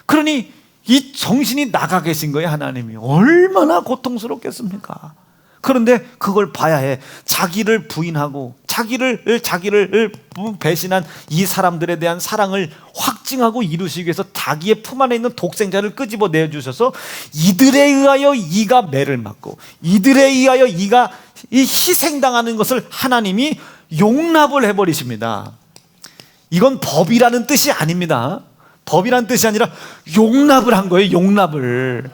그러니 이 정신이 나가 계신 거예요. 하나님이. 얼마나 고통스럽겠습니까? 그런데 그걸 봐야 해. 자기를 부인하고 자기를 배신한 이 사람들에 대한 사랑을 확증하고 이루시기 위해서 자기의 품 안에 있는 독생자를 끄집어 내주셔서 이들에 의하여 이가 매를 맞고 이들에 의하여 이가 이 희생당하는 것을 하나님이 용납을 해버리십니다. 이건 법이라는 뜻이 아닙니다. 법이란 뜻이 아니라 용납을 한 거예요. 용납을.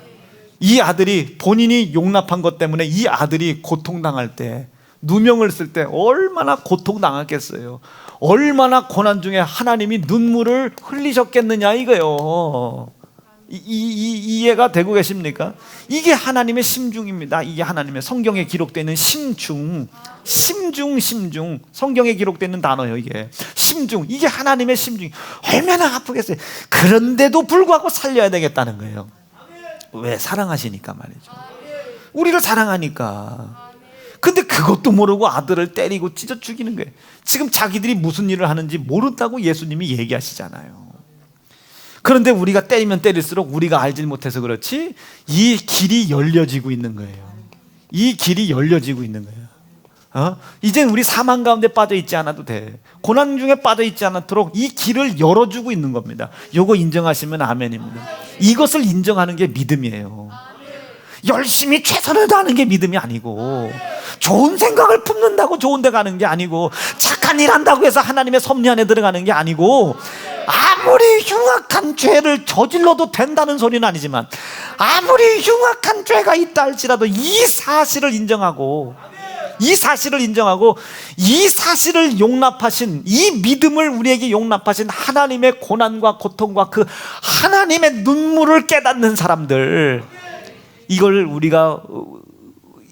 이 아들이 본인이 용납한 것 때문에 이 아들이 고통당할 때, 누명을 쓸 때 얼마나 고통당했겠어요. 얼마나 고난 중에 하나님이 눈물을 흘리셨겠느냐 이거예요. 이해가 되고 계십니까? 이게 하나님의 심중입니다. 이게 하나님의 성경에 기록되어 있는 심중. 성경에 기록되어 있는 단어예요. 이게 심중. 이게 하나님의 심중. 얼마나 아프겠어요. 그런데도 불구하고 살려야 되겠다는 거예요. 왜? 사랑하시니까 말이죠. 우리를 사랑하니까. 근데 그것도 모르고 아들을 때리고 찢어 죽이는 거예요. 지금 자기들이 무슨 일을 하는지 모른다고 예수님이 얘기하시잖아요. 그런데 우리가 때리면 때릴수록 우리가 알지 못해서 그렇지 이 길이 열려지고 있는 거예요. 이 길이 열려지고 있는 거예요. 이젠 우리 사망 가운데 빠져 있지 않아도 돼. 고난 중에 빠져 있지 않도록 이 길을 열어주고 있는 겁니다. 요거 인정하시면 아멘입니다. 이것을 인정하는 게 믿음이에요. 열심히 최선을 다하는 게 믿음이 아니고, 좋은 생각을 품는다고 좋은 데 가는 게 아니고, 착한 일 한다고 해서 하나님의 섭리 안에 들어가는 게 아니고, 아무리 흉악한 죄를 저질러도 된다는 소리는 아니지만 아무리 흉악한 죄가 있다 할지라도 이 사실을 인정하고 이 사실을 인정하고 이 사실을 용납하신, 이 믿음을 우리에게 용납하신 하나님의 고난과 고통과 그 하나님의 눈물을 깨닫는 사람들, 이걸 우리가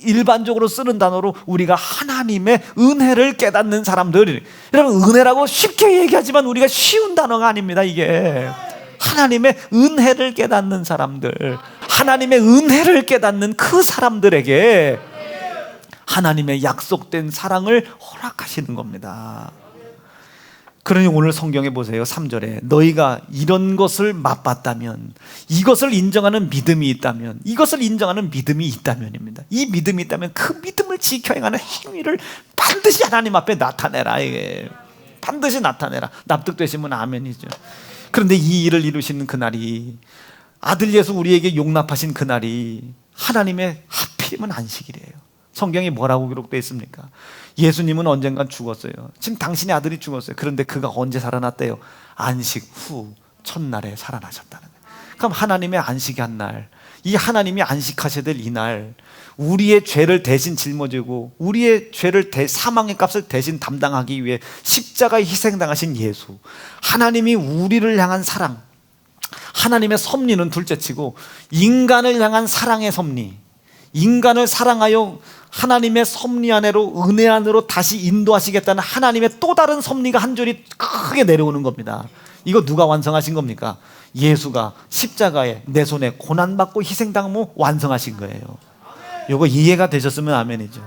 일반적으로 쓰는 단어로 우리가 하나님의 은혜를 깨닫는 사람들. 여러분, 은혜라고 쉽게 얘기하지만 우리가 쉬운 단어가 아닙니다. 이게 하나님의 은혜를 깨닫는 사람들, 하나님의 은혜를 깨닫는 그 사람들에게 하나님의 약속된 사랑을 허락하시는 겁니다. 그러니 오늘 성경에 보세요. 3절에 너희가 이런 것을 맛봤다면, 이것을 인정하는 믿음이 있다면, 이것을 인정하는 믿음이 있다면입니다. 이 믿음이 있다면 그 믿음을 지켜 행하는 행위를 반드시 하나님 앞에 나타내라. 이게 반드시 나타내라. 납득되시면 아멘이죠. 그런데 이 일을 이루시는 그날이, 아들 예수 우리에게 용납하신 그날이 하나님의 하필이면 안식일이에요. 성경에 뭐라고 기록되어 있습니까? 예수님은 언젠간 죽었어요. 지금 당신의 아들이 죽었어요. 그런데 그가 언제 살아났대요? 안식 후 첫날에 살아나셨다는 거예요. 그럼 하나님의 안식이 한 날, 이 하나님이 안식하셔야 될 이 날, 우리의 죄를 대신 짊어지고 우리의 죄를 사망의 값을 대신 담당하기 위해 십자가에 희생당하신 예수, 하나님이 우리를 향한 사랑, 하나님의 섭리는 둘째치고 인간을 향한 사랑의 섭리, 인간을 사랑하여 하나님의 섭리 안으로, 은혜 안으로 다시 인도하시겠다는 하나님의 또 다른 섭리가 한 줄이 크게 내려오는 겁니다. 이거 누가 완성하신 겁니까? 예수가 십자가에 내 손에 고난받고 희생당하며 완성하신 거예요. 이거 이해가 되셨으면 아멘이죠.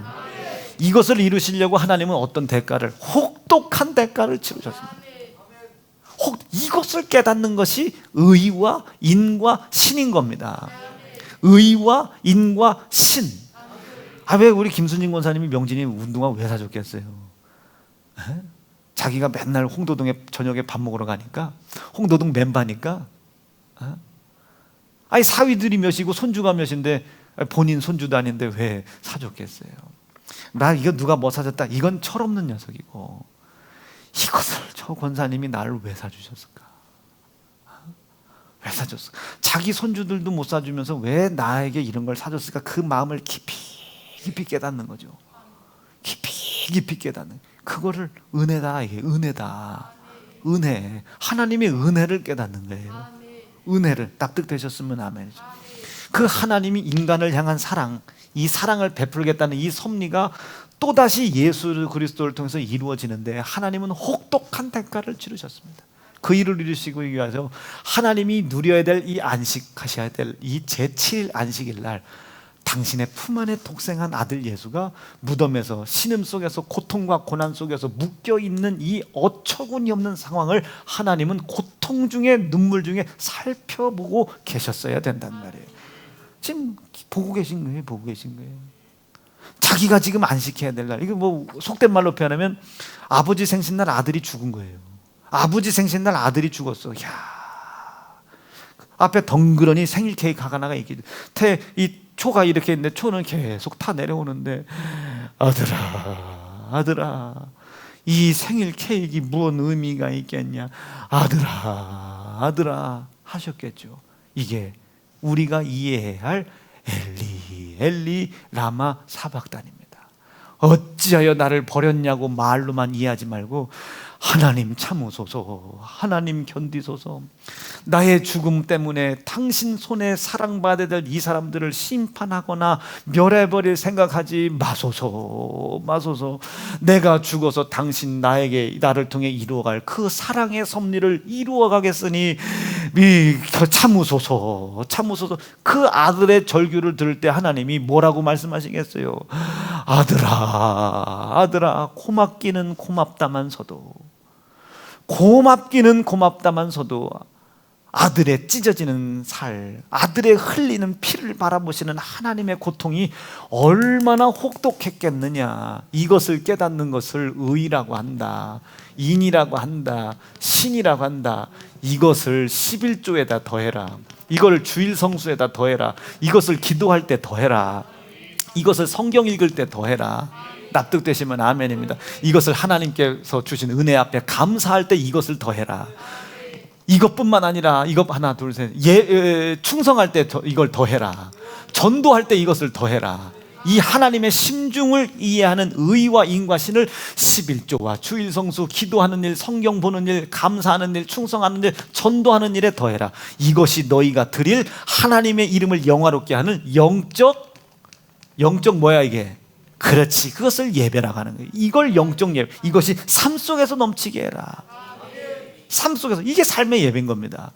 이것을 이루시려고 하나님은 어떤 대가를, 혹독한 대가를 치르셨습니다. 이것을 깨닫는 것이 의와 인과 신인 겁니다. 의와 인과 신. 왜 우리 김순진 권사님이 명진이 운동화 왜 사줬겠어요? 자기가 맨날 홍도동에 저녁에 밥 먹으러 가니까, 홍도동 멤버니까. 아니 사위들이 몇이고 손주가 몇인데 본인 손주도 아닌데 왜 사줬겠어요? 나 이거 누가 뭐 사줬다, 이건 철없는 녀석이고, 이것을 저 권사님이 나를 왜 사주셨을까? 왜 사줬어? 자기 손주들도 못 사주면서 왜 나에게 이런 걸 사줬을까? 그 마음을 깊이 깨닫는 거죠. 깊이 깨닫는, 그거를 은혜다. 이게 은혜다. 은혜, 하나님의 은혜를 깨닫는 거예요. 은혜를. 납득되셨으면 아멘이죠. 그 하나님이 인간을 향한 사랑, 이 사랑을 베풀겠다는 이 섭리가 또다시 예수 그리스도를 통해서 이루어지는데, 하나님은 혹독한 대가를 치르셨습니다. 그 일을 이루시고 위해서 하나님이 누려야 될 이 안식하셔야 될 이 제7일 안식일 날, 당신의 품 안에 독생한 아들 예수가 무덤에서 신음 속에서 고통과 고난 속에서 묶여있는 이 어처구니 없는 상황을 하나님은 고통 중에 눈물 중에 살펴보고 계셨어야 된단 말이에요. 지금 보고 계신 거예요. 보고 계신 거예요. 자기가 지금 안식해야 될 날, 이거 뭐 속된 말로 표현하면 아버지 생신날 아들이 죽은 거예요. 아버지 생신날 아들이 죽었어. 야, 앞에 덩그러니 생일 케이크 하나가 있기, 이 초가 이렇게 있는데 초는 계속 타 내려오는데, 아들아, 이 생일 케이크가 무슨 의미가 있겠냐? 아들아 하셨겠죠. 이게 우리가 이해해야 할 엘리 라마 사박단입니다. 어찌하여 나를 버렸냐고 말로만 이해하지 말고, 하나님 참으소서, 하나님 견디소서, 나의 죽음 때문에 당신 손에 사랑받아야 될 이 사람들을 심판하거나 멸해버릴 생각하지 마소서. 내가 죽어서 당신 나를 통해 이루어갈 그 사랑의 섭리를 이루어가겠으니 참으소서. 그 아들의 절규를 들을 때 하나님이 뭐라고 말씀하시겠어요? 아들아, 고맙기는 고맙다만서도 아들의 찢어지는 살, 아들의 흘리는 피를 바라보시는 하나님의 고통이 얼마나 혹독했겠느냐, 이것을 깨닫는 것을 의라고 한다, 인이라고 한다, 신이라고 한다. 이것을 11조에다 더해라, 이걸 주일 성수에다 더해라, 이것을 기도할 때 더해라, 이것을 성경 읽을 때 더해라. 납득되시면 아멘입니다. 이것을 하나님께서 주신 은혜 앞에 감사할 때 이것을 더해라. 이것뿐만 아니라 하나 둘 셋, 충성할 때 이걸 더해라. 전도할 때 이것을 더해라. 이 하나님의 심중을 이해하는 의와 인과신을 11조와 주일성수, 기도하는 일, 성경 보는 일, 감사하는 일, 충성하는 일, 전도하는 일에 더해라. 이것이 너희가 드릴 하나님의 이름을 영화롭게 하는 영적 뭐야 이게? 그렇지, 그것을 예배라고 하는 거예요. 이걸 영적 예배, 이것이 삶 속에서 넘치게 해라. 삶 속에서, 이게 삶의 예배인 겁니다.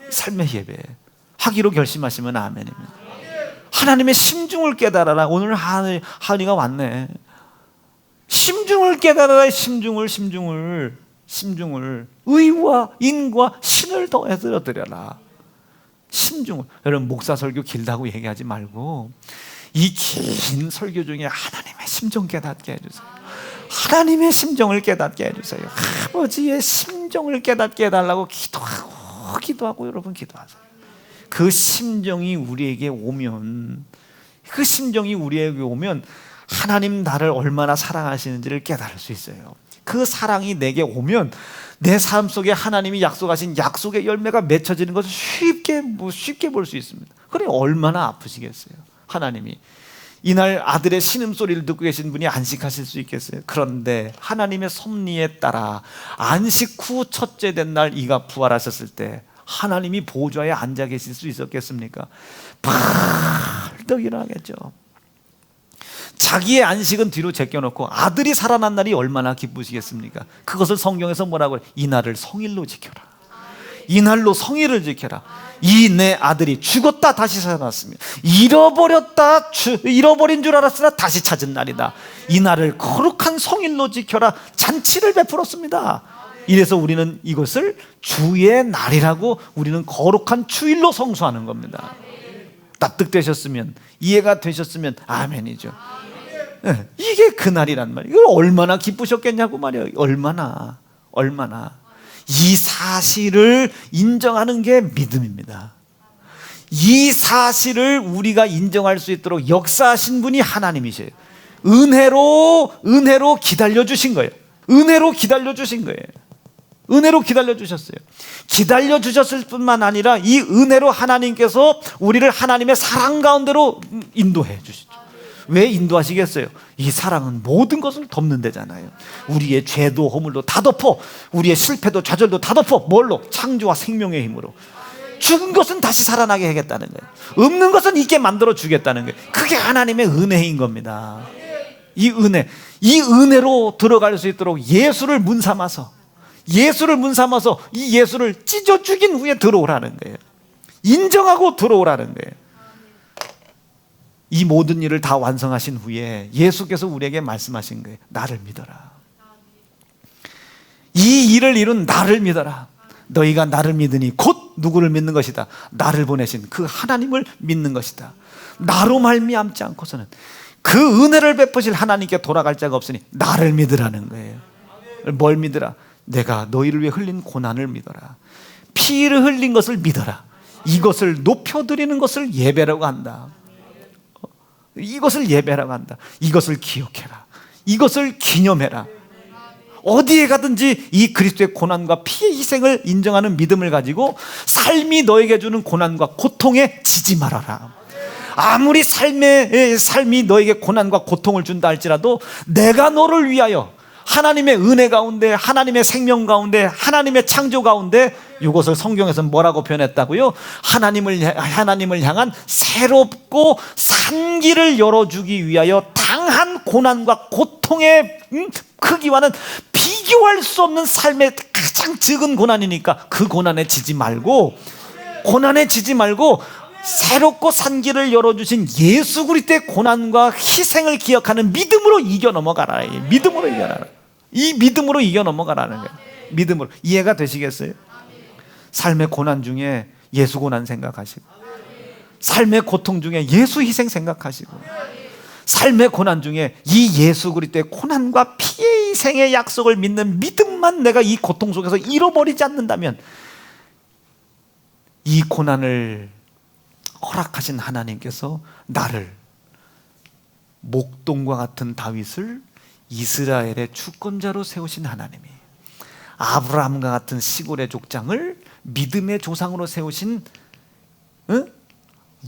삶의 예배 하기로 결심하시면 아멘입니다. 하나님의 심중을 깨달아라. 오늘 하은이가 왔네. 심중을 깨달아라. 심중을 의와 인과 신을 더해서 드려라. 심중을. 여러분, 목사 설교 길다고 얘기하지 말고 이 긴 설교 중에 하나님의 심정 깨닫게 해주세요. 하나님의 심정을 깨닫게 해주세요. 아버지의 심정을 깨닫게 해달라고 기도하고 여러분 기도하세요. 그 심정이 우리에게 오면, 하나님 나를 얼마나 사랑하시는지를 깨달을 수 있어요. 그 사랑이 내게 오면 내 삶 속에 하나님이 약속하신 약속의 열매가 맺혀지는 것을 쉽게 볼 수 있습니다. 그래, 얼마나 아프시겠어요. 하나님이 이날 아들의 신음소리를 듣고 계신 분이 안식하실 수 있겠어요. 그런데 하나님의 섭리에 따라 안식 후 첫째 된 날 이가 부활하셨을 때 하나님이 보좌에 앉아 계실 수 있었겠습니까? 벌떡 일어나겠죠. 자기의 안식은 뒤로 제껴놓고 아들이 살아난 날이 얼마나 기쁘시겠습니까? 그것을 성경에서 뭐라고 해요? 이날을 성일로 지켜라. 이날로 성일을 지켜라. 이 내 아들이 죽었다 다시 살아났습니다. 잃어버린 줄 알았으나 다시 찾은 날이다. 이날을 거룩한 성일로 지켜라. 잔치를 베풀었습니다. 이래서 우리는 이것을 주의 날이라고, 우리는 거룩한 주일로 성수하는 겁니다. 납득되셨으면, 이해가 되셨으면 아멘이죠. 네, 이게 그 날이란 말이에요. 이걸 얼마나 기쁘셨겠냐고 말이에요. 얼마나 이 사실을 인정하는 게 믿음입니다. 이 사실을 우리가 인정할 수 있도록 역사하신 분이 하나님이세요. 은혜로 기다려주신 거예요. 은혜로 기다려주셨어요. 기다려주셨을 뿐만 아니라 이 은혜로 하나님께서 우리를 하나님의 사랑 가운데로 인도해 주시죠. 왜 인도하시겠어요? 이 사랑은 모든 것을 덮는 데잖아요. 우리의 죄도 허물도 다 덮어, 우리의 실패도 좌절도 다 덮어. 뭘로? 창조와 생명의 힘으로. 죽은 것은 다시 살아나게 하겠다는 거예요. 없는 것은 있게 만들어 주겠다는 거예요. 그게 하나님의 은혜인 겁니다. 이 은혜로 들어갈 수 있도록 예수를 문 삼아서 이 예수를 찢어 죽인 후에 들어오라는 거예요. 인정하고 들어오라는 거예요. 이 모든 일을 다 완성하신 후에 예수께서 우리에게 말씀하신 거예요. 나를 믿어라. 이 일을 이룬 나를 믿어라. 너희가 나를 믿으니 곧 누구를 믿는 것이다? 나를 보내신 그 하나님을 믿는 것이다. 나로 말미암지 않고서는 그 은혜를 베푸실 하나님께 돌아갈 자가 없으니 나를 믿으라는 거예요. 뭘 믿으라? 내가 너희를 위해 흘린 고난을 믿어라. 피를 흘린 것을 믿어라. 이것을 높여드리는 것을 예배라고 한다. 이것을 예배라고 한다. 이것을 기억해라. 이것을 기념해라. 어디에 가든지 이 그리스도의 고난과 피의 희생을 인정하는 믿음을 가지고 삶이 너에게 주는 고난과 고통에 지지 말아라. 아무리 삶이 너에게 고난과 고통을 준다 할지라도 내가 너를 위하여 하나님의 은혜 가운데, 하나님의 생명 가운데, 하나님의 창조 가운데, 이것을 성경에서 뭐라고 표현했다고요? 하나님을 향한 새롭고 산 길을 열어주기 위하여 당한 고난과 고통의 크기와는 비교할 수 없는 삶의 가장 적은 고난이니까 그 고난에 지지 말고 새롭고 산 길을 열어주신 예수 그리스도의 고난과 희생을 기억하는 믿음으로 이겨 넘어가라. 이 믿음으로 이겨 넘어가라는 거예요. 믿음으로. 이해가 되시겠어요? 삶의 고난 중에 예수 고난 생각하시고, 삶의 고통 중에 예수 희생 생각하시고, 삶의 고난 중에 이 예수 그리스도의 고난과 피의 희생의 약속을 믿는 믿음만 내가 이 고통 속에서 잃어버리지 않는다면, 이 고난을 허락하신 하나님께서 나를, 목동과 같은 다윗을 이스라엘의 주권자로 세우신 하나님이, 아브라함과 같은 시골의 족장을 믿음의 조상으로 세우신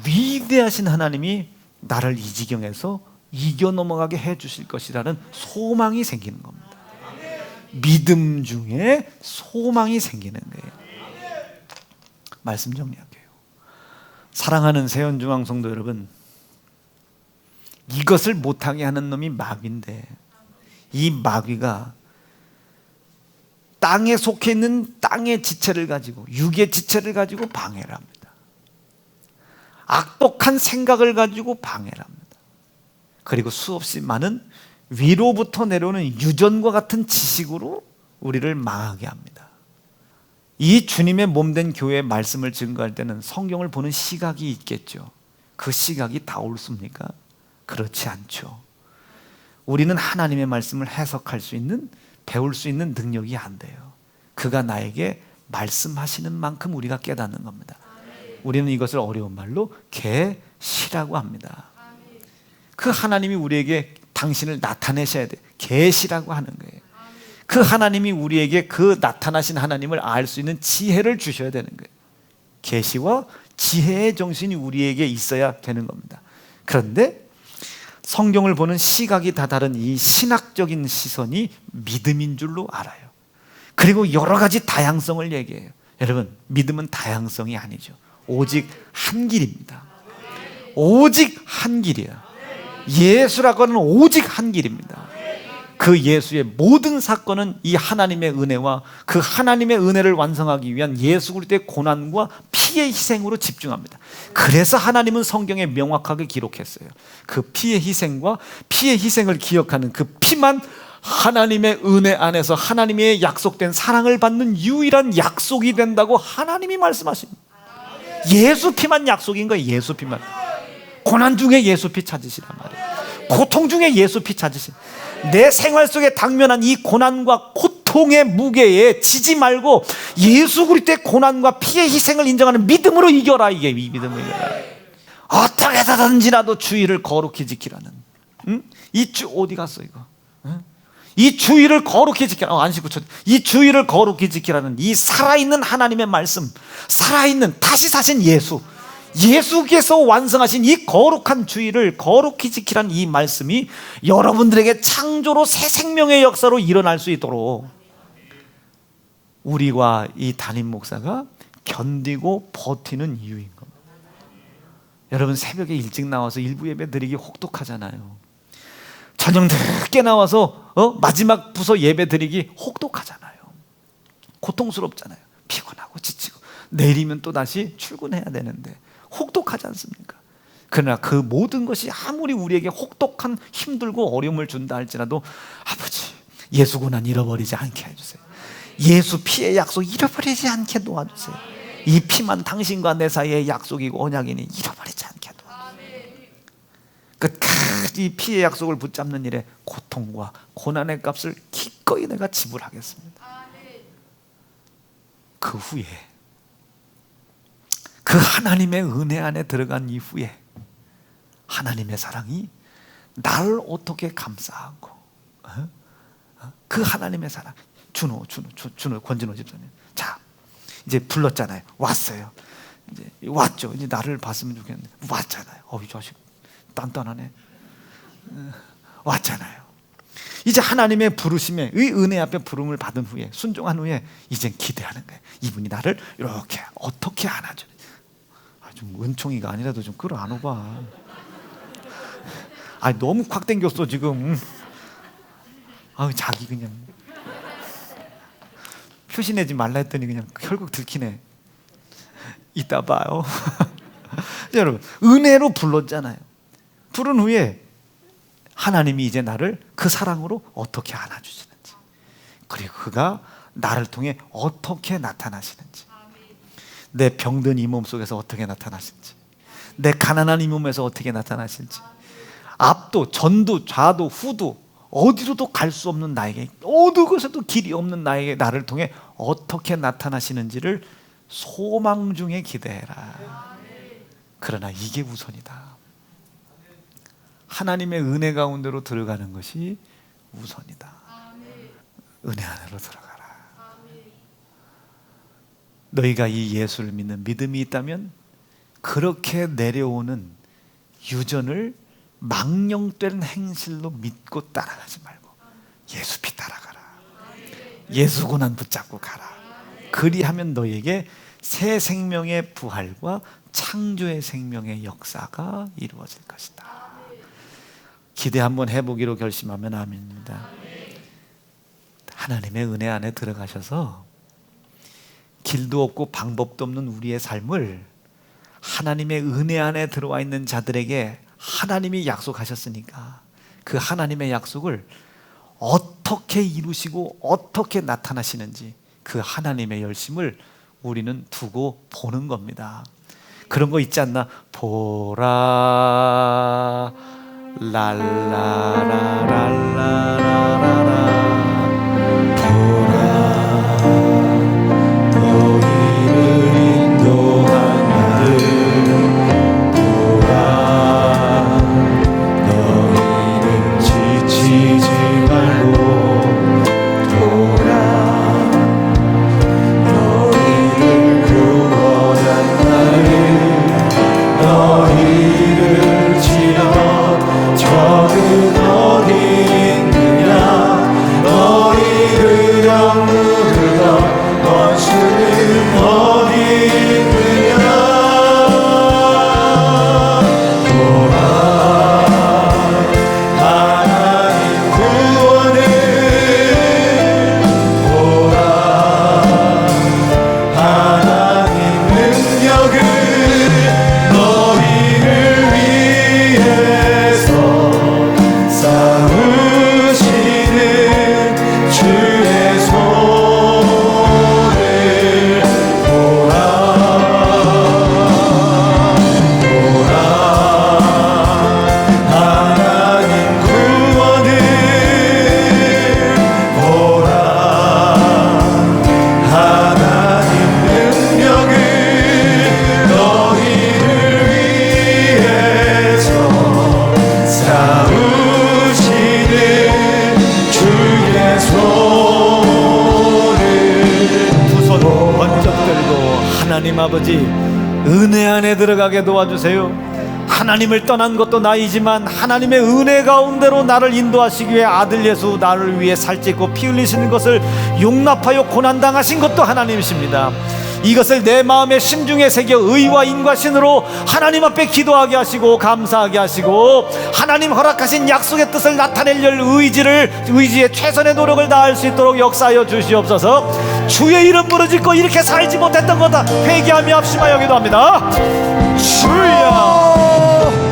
위대하신 하나님이 나를 이 지경에서 이겨 넘어가게 해주실 것이라는 소망이 생기는 겁니다. 믿음 중에 소망이 생기는 거예요. 말씀 정리할게요. 사랑하는 세연중앙 성도 여러분, 이것을 못하게 하는 놈이 마귀인데, 이 마귀가 땅에 속해 있는 땅의 지체를 가지고, 육의 지체를 가지고 방해를 합니다. 악독한 생각을 가지고 방해를 합니다. 그리고 수없이 많은 위로부터 내려오는 유전과 같은 지식으로 우리를 망하게 합니다. 이 주님의 몸된 교회의 말씀을 증거할 때는 성경을 보는 시각이 있겠죠. 그 시각이 다 옳습니까? 그렇지 않죠. 우리는 하나님의 말씀을 해석할 수 있는, 배울 수 있는 능력이 안 돼요. 그가 나에게 말씀하시는 만큼 우리가 깨닫는 겁니다. 우리는 이것을 어려운 말로 계시라고 합니다. 그 하나님이 우리에게 당신을 나타내셔야 돼. 계시라고 하는 거예요. 그 하나님이 우리에게 그 나타나신 하나님을 알 수 있는 지혜를 주셔야 되는 거예요. 계시와 지혜의 정신이 우리에게 있어야 되는 겁니다. 그런데 성경을 보는 시각이 다 다른 이 신학적인 시선이 믿음인 줄로 알아요. 그리고 여러 가지 다양성을 얘기해요. 여러분, 믿음은 다양성이 아니죠. 오직 한 길입니다. 오직 한 길이야. 예수라고 하는 오직 한 길입니다. 그 예수의 모든 사건은 이 하나님의 은혜와 그 하나님의 은혜를 완성하기 위한 예수 그리스도의 고난과 피의 희생으로 집중합니다. 그래서 하나님은 성경에 명확하게 기록했어요. 그 피의 희생과 피의 희생을 기억하는 그 피만 하나님의 은혜 안에서 하나님의 약속된 사랑을 받는 유일한 약속이 된다고 하나님이 말씀하십니다. 예수 피만 약속인 거예요. 예수 피만. 고난 중에 예수 피 찾으시란 말이에요. 고통 중에 예수 피 찾으시. 내 생활 속에 당면한 이 고난과 고통의 무게에 지지 말고 예수 그리스도의 고난과 피의 희생을 인정하는 믿음으로 이겨라. 이게 이 믿음을 이겨라. 어떻게 해서든지라도 주의를 거룩히 지키라는. 응? 이 주 어디 갔어 이거? 응? 이 주의를 거룩히 지키라. 안 씻고 이 주의를 거룩히 지키라는 이 살아있는 하나님의 말씀, 살아있는 다시 사신 예수, 예수께서 완성하신 이 거룩한 주의를 거룩히 지키라는 이 말씀이 여러분들에게 창조로 새 생명의 역사로 일어날 수 있도록 우리와 이 담임 목사가 견디고 버티는 이유인 겁니다. 여러분, 새벽에 일찍 나와서 일부 예배 드리기 혹독하잖아요. 저녁 늦게 나와서 마지막 부서 예배 드리기 혹독하잖아요. 고통스럽잖아요. 피곤하고 지치고 내일이면 또 다시 출근해야 되는데 혹독하지 않습니까? 그러나 그 모든 것이 아무리 우리에게 혹독한 힘들고 어려움을 준다 할지라도 아버지, 예수 고난 잃어버리지 않게 해주세요. 예수 피의 약속 잃어버리지 않게 도와주세요. 이 피만 당신과 내 사이의 약속이고 언약이니 잃어버리지 않게 도와주세요. 끝까지 피의 약속을 붙잡는 일에 고통과 고난의 값을 기꺼이 내가 지불하겠습니다. 그 후에 그 하나님의 은혜 안에 들어간 이후에 하나님의 사랑이 나를 어떻게 감싸고 그 하나님의 사랑, 준호 권진호 집사님, 자 이제 불렀잖아요. 왔어요. 이제 왔죠. 이제 나를 봤으면 좋겠는데 왔잖아요. 이 자식 단단하네. 왔잖아요. 이제 하나님의 부르심에, 의 은혜 앞에 부름을 받은 후에, 순종한 후에 이젠 기대하는 거예요. 이분이 나를 이렇게 어떻게 안아줘. 좀 은총이가 아니라도 좀 끌어안아봐. 너무 콱 땡겼어 지금. 자기 그냥 표시내지 말라 했더니 그냥 결국 들키네. 이따 봐요. 여러분, 은혜로 불렀잖아요. 부른 후에 하나님이 이제 나를 그 사랑으로 어떻게 안아주시는지, 그리고 그가 나를 통해 어떻게 나타나시는지, 내 병든 이 몸 속에서 어떻게 나타나실지, 내 가난한 이 몸에서 어떻게 나타나실지, 앞도 전도 좌도 후도 어디로도 갈 수 없는 나에게, 어느 곳에도 길이 없는 나에게 나를 통해 어떻게 나타나시는지를 소망 중에 기대해라. 그러나 이게 우선이다. 하나님의 은혜 가운데로 들어가는 것이 우선이다. 은혜 안으로 들어가라. 너희가 이 예수를 믿는 믿음이 있다면 그렇게 내려오는 유전을 망령된 행실로 믿고 따라가지 말고 예수 피 따라가라. 예수 고난 붙잡고 가라. 그리하면 너에게 새 생명의 부활과 창조의 생명의 역사가 이루어질 것이다. 기대 한번 해보기로 결심하면 아멘입니다. 하나님의 은혜 안에 들어가셔서 길도 없고 방법도 없는 우리의 삶을 하나님의 은혜 안에 들어와 있는 자들에게 하나님이 약속하셨으니까 그 하나님의 약속을 어떻게 이루시고 어떻게 나타나시는지 그 하나님의 열심을 우리는 두고 보는 겁니다. 그런 거 있지 않나? 보라 랄라라랄라라라 보라 너희를 인도하는 보라 너희는 지치지 말고 보라 너희를 구원한 나를 너희를 지어 적은 어디 있느냐 너희를 억누르던 원수는 어디 있느냐 보라 하나님 구원을 보라 하나님 능력을 너희를 위해서 싸우시는 주의 손을 보라 보라 하나님 구원을 보라 하나님 능력을 너희를 위해서 싸우시는 주의 손을 두 손 번쩍 들고 하나님 아버지 은혜 안에 들어가게 도와주세요. 하나님을 떠난 것도 나이지만 하나님의 은혜 가운데로 나를 인도하시기 위해 아들 예수 나를 위해 살찌고 피 흘리시는 것을 용납하여 고난당하신 것도 하나님이십니다. 이것을 내 마음의 심중에 새겨 의와 인과신으로 하나님 앞에 기도하게 하시고 감사하게 하시고 하나님 허락하신 약속의 뜻을 나타낼 의지의 최선의 노력을 다할 수 있도록 역사하여 주시옵소서. 주의 이름 부르짖고 이렇게 살지 못했던 거다 회개하며 합심하여 기도합니다. 주여